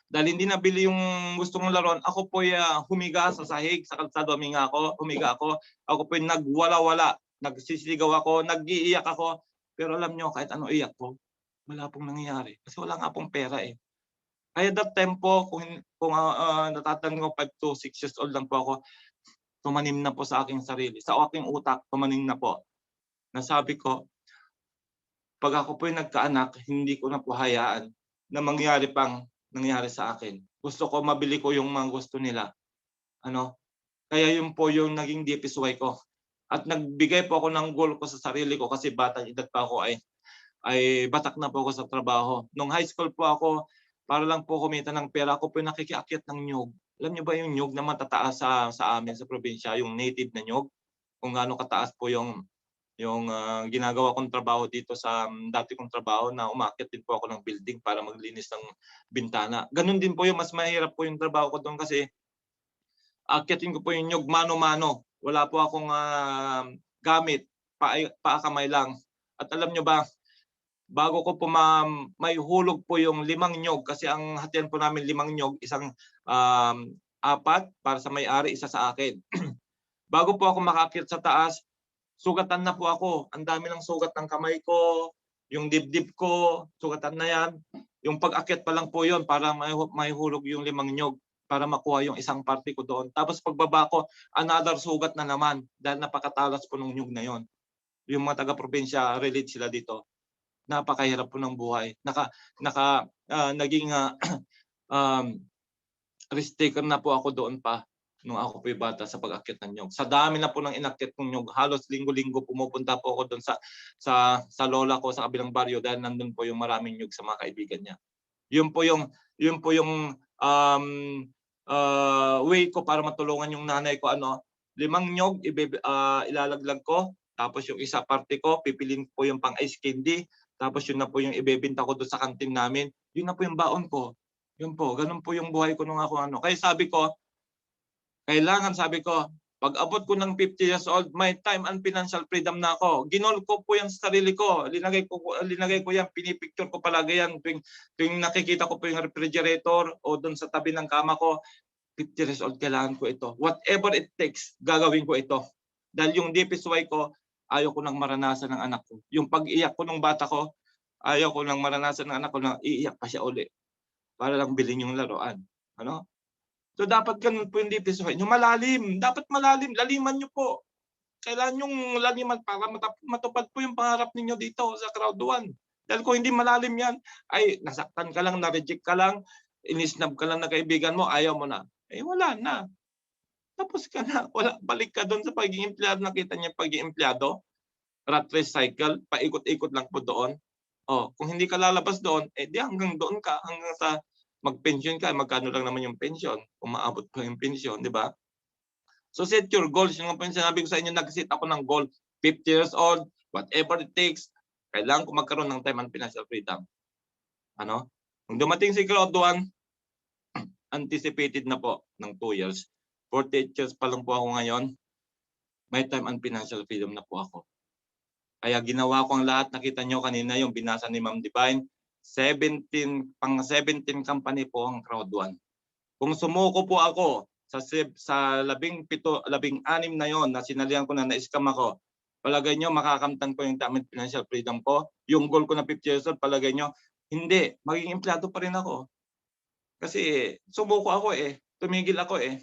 Speaker 3: dahil hindi nabili yung gusto kong laruan, ako po humiga sa sahig, sa kalsado humiga ako. Ako po nagwala-wala, nagsisigaw ako, nag-iiyak ako. Pero alam nyo, kahit ano iyak ko, wala pong nangyayari. Kasi wala nga pong pera eh. Kaya that time po, kung natatandaan ko 5 to 6 years old lang po ako, tumanim na po sa aking sarili. Sa aking utak, tumanim na po. Nasabi ko, pag ako po nagkaanak, hindi ko na po hayaan na mangyari pang nangyari sa akin. Gusto ko mabili ko yung mga gusto nila. Kaya yun po yung naging deepest why ko. At nagbigay po ako ng goal ko sa sarili ko kasi batang edad pa ako ay batak na po ako sa trabaho. Nung high school po ako, para lang po kumita ng pera, ako po nakikiakyat ng nyug. Alam niyo ba yung nyug na matataas sa amin sa probinsya, yung native na nyug? Kung gaano kataas po yung ginagawa kong trabaho dito sa dati kong trabaho na umakyat din po ako ng building para maglinis ng bintana. Ganun din po yung mas mahirap po yung trabaho ko doon kasi akyatin ko po yung nyug mano-mano. Wala po akong gamit, paa-kamay lang. At alam nyo ba, bago ko po may hulog po yung 5 nyug kasi ang hatian po namin 5 nyug, isang 4 para sa may-ari, isa sa akin. Bago po ako makakyat sa taas, sugatan na po ako. Ang dami ng sugat ng kamay ko, yung dibdib ko, sugatan na yan. Yung pag-akyat pa lang po yun para may hulog yung 5 nyug para makuha yung isang parte ko doon. Tapos pagbaba ko, another sugat na naman dahil napakatalas po ng nyug na yon. Yung mga taga-probinsya, relate sila dito. Napakahirap po ng buhay. Naging risk taker na po ako doon pa nung ako po'y bata sa pag-akyat ng nyug. Sa dami na po ng inakyat ng nyug, halos linggo-linggo pumupunta po ako doon sa lola ko sa kabilang baryo dahil nandun po yung maraming nyug sa mga kaibigan niya. Yun po yung way ko para matulungan yung nanay ko. 5 nyug ilalaglag ko, tapos yung isa parte ko pipilin po yung pang ice candy, tapos yun na po yung ibebenta ko doon sa kantin namin. Yun na po yung baon ko. Yun po, ganun po yung buhay ko nung ako Kaya sabi ko, pag abot ko ng 50 years old, my time and financial freedom na ako. Ginol ko po yan sa sarili ko. Linagay ko yan, pinipicture ko palagi yan. Tuwing nakikita ko po yung refrigerator o doon sa tabi ng kama ko, 50 years old, kailangan ko ito. Whatever it takes, gagawin ko ito. Dahil yung deepest why ko, ayaw ko nang maranasan ng anak ko. Yung pag-iyak ko ng bata ko, ayaw ko nang maranasan ng anak ko na iiyak pa siya uli para lang bilhin yung laruan. So dapat ganun po yung deepest why. Yung malalim, dapat malalim, laliman nyo po. Kailangan yung laliman para matupad po yung pangarap ninyo dito sa crowd 1. Dahil kung hindi malalim yan, ay nasaktan ka lang, na-reject ka lang, inisnab ka lang na kaibigan mo, ayaw mo na. Wala na. Tapos ka na. Balik ka doon sa pagiging empleyado. Nakita niya pagiging empleyado. Rat race cycle, paikot-ikot lang po doon. Oh, kung hindi ka lalabas doon, eh di hanggang doon ka, hanggang sa mag-pension ka, magkano lang naman yung pension, kung maabot pa yung pension, di ba? So set your goals. Yung nga po yung sinabi ko sa inyo, nag-set ako ng goal, 50 years old, whatever it takes, kailangan ko magkaroon ng time and financial freedom. Ano? Kung dumating si Grade 1, anticipated na po ng 2 years. 48 years pa lang po ako ngayon. May time and financial freedom na po ako. Kaya ginawa ko ang lahat. Nakita nyo kanina yung binasa ni Ma'am Divine. 17 company po ang Crowd 1. Kung sumuko po ako sa 16 na yon na sinalihan ko na na-scam ako, palagay nyo makakamtan ko yung time and financial freedom ko? Yung goal ko na 50 years old, palagay nyo, hindi. Magiging empleyado pa rin ako. Kasi sumuko ako eh. Tumigil ako eh.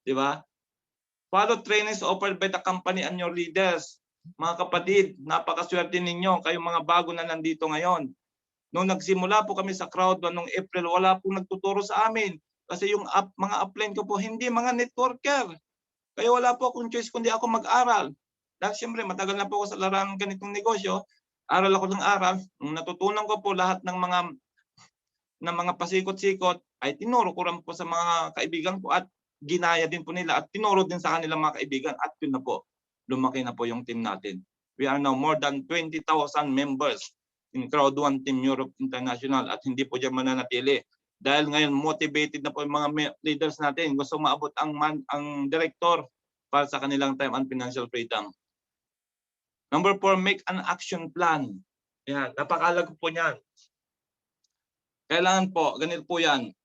Speaker 3: Di ba? Follow trainings offered by the company and your leaders. Mga kapatid, napakaswerte ninyo. Kayong mga bago na nandito ngayon. Nung nagsimula po kami sa Crowd 1 noong April, wala pong nagtuturo sa amin. Kasi yung mga upline ko po, hindi mga networker. Kaya wala po akong choice kundi ako mag-aral. Dahil siyempre, matagal na po ako sa larangan ganitong negosyo. Aral ako ng aral. Nung natutunan ko po lahat ng mga pasikot-sikot, ay tinuro ko rin po sa mga kaibigan ko at ginaya din po nila at tinuro din sa kanilang mga kaibigan at yun na po, lumaki na po yung team natin. We are now more than 20,000 members in Crowd 1 Team Europe International at hindi po dyan mananatili. Dahil ngayon motivated na po yung mga leaders natin. Gusto maabot ang director para sa kanilang time and financial freedom. Number 4, make an action plan. Yan, napakalago po niyan. Kailangan po, ganito po yan,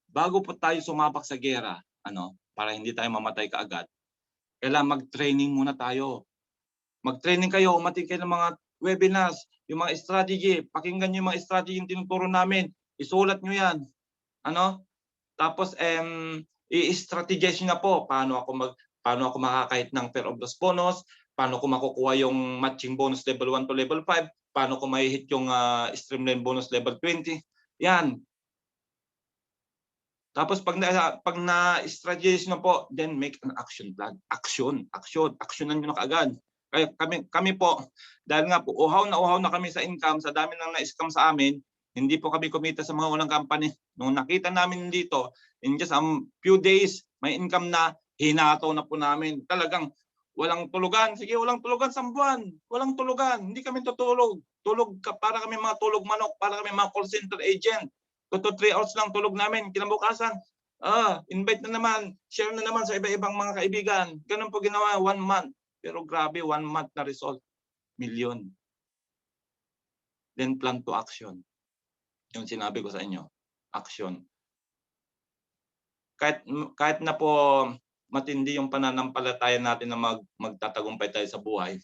Speaker 3: bago po tayo sumapak sa gera, para hindi tayo mamatay kaagad, kailangan mag-training muna tayo. Mag-training kayo, umating kayo ng mga webinars, yung mga strategy, pakinggan nyo yung mga strategy yung tinuturo namin, isulat nyo yan. Tapos, i-strategize nyo na po, paano ako makakahit ng pair of loss bonus, paano ko makukuha yung matching bonus level 1 to level 5, paano ko mai-hit yung streamline bonus level 20. Yan. Tapos pag na-strategize na po, then make an action plan. Actionan nyo na kaagad. Kaya kami po, dahil nga po, uhaw na kami sa income, sa dami nang na-scam sa amin, hindi po kami kumita sa mga unang company. Nung nakita namin dito, in just a few days, may income na, hinataw na po namin. Talagang walang tulugan. Sige, walang tulugan sa buwan. Walang tulugan. Hindi kami tutulog. Para kami mga tulog manok, para kami mga call center agent. 2 to 3 hours lang tulog namin. Kinabukasan, invite na naman, share na naman sa iba-ibang mga kaibigan. Ganun po ginawa, 1 month. Pero grabe, 1 month na result. Million. Then plan to action. Yung sinabi ko sa inyo, action. Kahit na po matindi yung pananampalataya natin na magtatagumpay tayo sa buhay,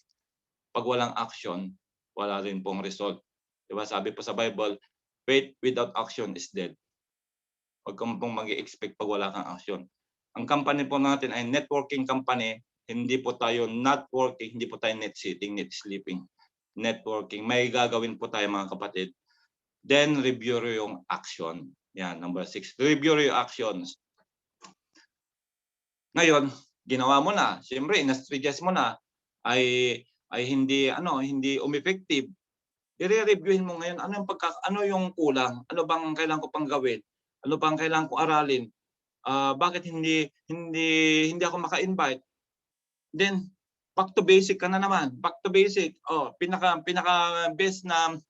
Speaker 3: pag walang action, wala rin pong result. Diba sabi po sa Bible, faith without action is dead. Huwag kang pong mag-i-expect pag wala kang action. Ang company po natin ay networking company. Hindi po tayo not working, hindi po tayo net sitting, net sleeping. Networking. May gagawin po tayo mga kapatid. Then review yung action. Yan, number 6. Review yung actions. Ngayon, ginawa mo na. Siyempre, in-strategize mo na. Ay hindi umeffective. I-reviewin mo ngayon ano yung kulang, ano bang kailangan ko pang gawin, ano bang kailangan ko aralin, bakit hindi ako maka-invite. Then back to basic ka na naman, back to basic. Pinaka best na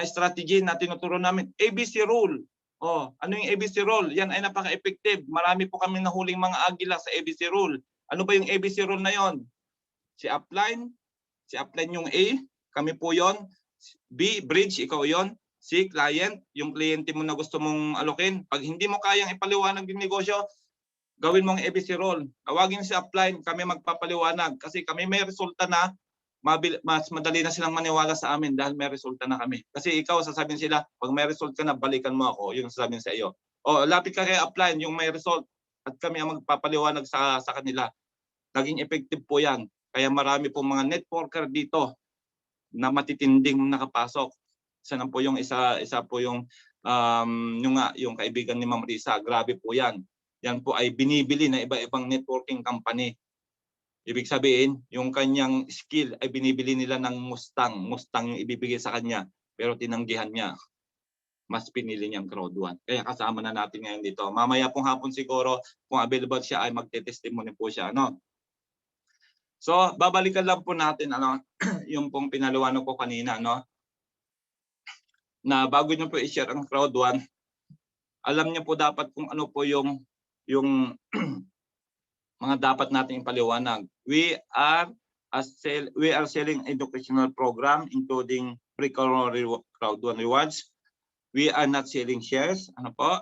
Speaker 3: strategy na tinuturo namin, ABC rule. Ano yung ABC rule? Yan ay napaka-effective. Marami po kami nahuling mga agila sa ABC rule. Ano ba yung ABC rule na yon? Si upline yung A, kami po yon. B, bridge, ikaw yon. C, client, yung kliyente mo na gusto mong alokin. Pag hindi mo kayang ipaliwanag yung negosyo, gawin mong ABC role. Tawagin si upline, kami magpapaliwanag. Kasi kami may resulta na, mas madali na silang maniwala sa amin dahil may resulta na kami. Kasi ikaw, sasabihin sila, pag may result ka na, balikan mo ako. Yun ang sasabihin sa iyo. Lapit ka kay upline, yung may result. At kami ang magpapaliwanag sa kanila. Naging effective po yan. Kaya marami po mga networker dito na matitinding nakapasok. Isa po yung kaibigan ni Ma'am Risa, grabe po yan. Yan po ay binibili na iba-ibang networking company. Ibig sabihin, yung kanyang skill ay binibili nila ng Mustang. Mustang yung ibibigay sa kanya. pero tinanggihan niya. Mas pinili niyang crowd 1. Kaya kasama na natin ngayon dito. Mamaya pong hapon siguro, kung available siya ay magte-testimony po siya. Ano? So, babalikan lang po natin ano, yung pong pinaliwanag ko kanina. No? Na bago niyo po i-share ang crowd 1, alam niyo po dapat kung ano po yung mga dapat nating ipaliwanag. We are selling educational program including pre-crowd 1 rewards. We are not selling shares. Ano po?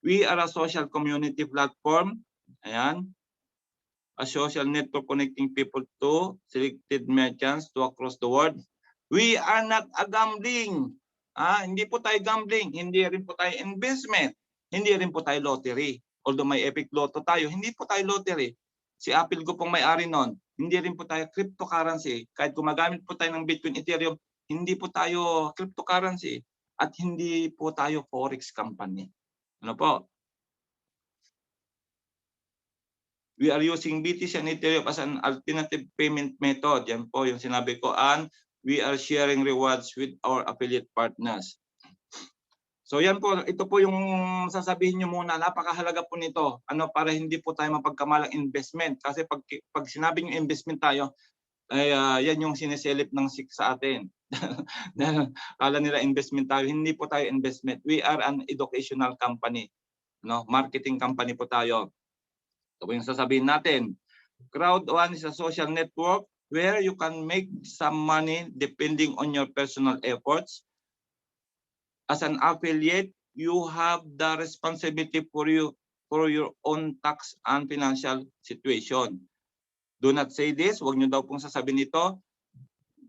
Speaker 3: We are a social community platform. Ayan. A social network connecting people to selected merchants to across the world. We are not a gambling. Hindi po tayo gambling. Hindi rin po tayo investment. Hindi rin po tayo lottery. Although may Epic Lotto tayo, hindi po tayo lottery. Si Apple ko pong may-ari nun. Hindi rin po tayo cryptocurrency. Kahit gumagamit po tayo ng Bitcoin, Ethereum, hindi po tayo cryptocurrency. At hindi po tayo forex company. Ano po? We are using BTC and Ethereum as an alternative payment method. Yan po yung sinabi ko. And we are sharing rewards with our affiliate partners. So yan po, ito po yung sasabihin nyo muna. Napakahalaga po nito. Ano, para hindi po tayo mapagkamalang investment. Kasi pag sinabi nyo investment tayo, ay yan yung siniselip ng SIC sa atin. Kala nila investment tayo. Hindi po tayo investment. We are an educational company. No? Marketing company po tayo. Ito po yung sasabihin natin. Crowd 1 is a social network where you can make some money depending on your personal efforts. As an affiliate, you have the responsibility for your own tax and financial situation. Do not say this. Huwag nyo daw pong sasabihin ito.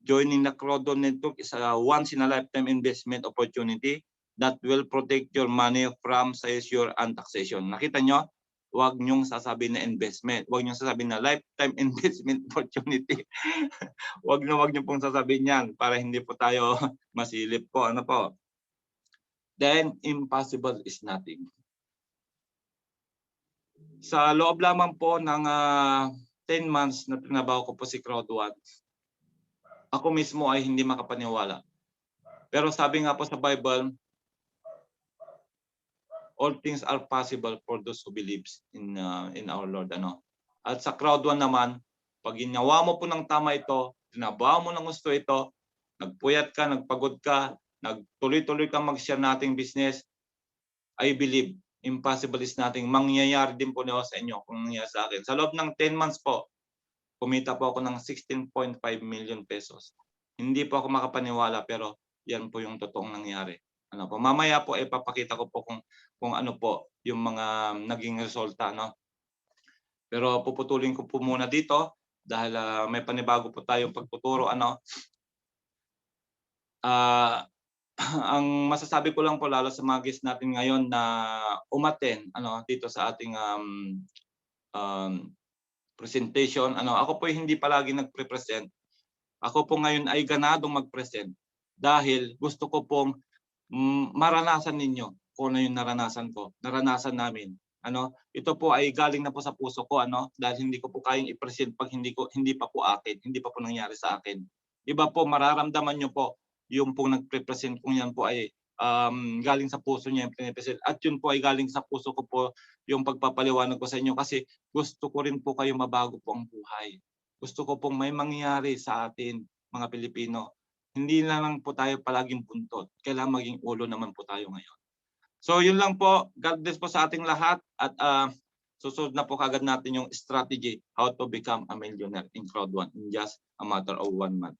Speaker 3: Joining the Crowd 1 network is a once-in-a-lifetime investment opportunity that will protect your money from seizure and taxation. Nakita nyo? Huwag nyong sasabihin na investment. Huwag nyong sasabihin na lifetime investment opportunity. Huwag nyo pong sasabihin yan para hindi po tayo masilip po. Ano po? Then, impossible is nothing. Sa loob lamang po ng 10 months na trinabaho ko po si Crowd 1, ako mismo ay hindi makapaniwala. Pero sabi nga po sa Bible, all things are possible for those who believes in our Lord. Ano? At sa Crowd 1 naman, pag ginawa mo po ng tama ito, trinabaho mo ng gusto ito, nagpuyat ka, nagpagod ka, nagtuloy-tuloy ka mag-share nating business, I believe, impossible is nothing. Mangyayari din po sa inyo kung nangyayari sa akin. Sa loob ng 10 months po, kumita po ako ng 16.5 million pesos. Hindi po ako makapaniwala pero yan po yung totoong nangyari. Ano po, mamaya po ipapakita ko po kung ano po yung mga naging resulta, no? Pero puputulin ko po muna dito dahil may panibago po tayong pagtuturo, ano. Ang masasabi ko lang po lalo sa mga guests natin ngayon na umaten dito sa ating presentation, ako po hindi palagi nagpre-present. Ako po ngayon ay ganadong mag-present dahil gusto ko pong maranasan ninyo kung ano yung naranasan ko, naranasan namin. Ito po ay galing na po sa puso ko, dahil hindi ko po kayang i-present pag hindi pa po akin, hindi pa po nangyari sa akin. Iba po, mararamdaman nyo po yung pong nagpre-present kung yan po ay galing sa puso niya yung pinipresent. At yun po ay galing sa puso ko po yung pagpapaliwanag ko sa inyo kasi gusto ko rin po kayo mabago po ang buhay. Gusto ko pong may mangyari sa atin mga Pilipino. Hindi lang po tayo palaging buntot. Kailangan maging ulo naman po tayo ngayon. So yun lang po. God bless po sa ating lahat at susunod na po kagad natin yung strategy how to become a millionaire in Crowd 1 in just a matter of 1 month.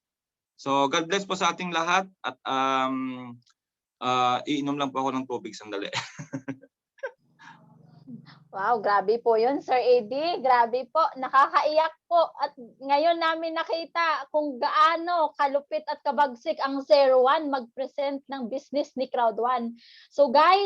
Speaker 3: So God bless po sa ating lahat at iinom lang po ako ng tubig sandali.
Speaker 2: Wow, grabe po yun, Sir Eddie. Grabe po, nakakaiyak po. At ngayon namin nakita kung gaano kalupit at kabagsik ang Sir Juan mag-present ng business ni Crowd 1. So guys,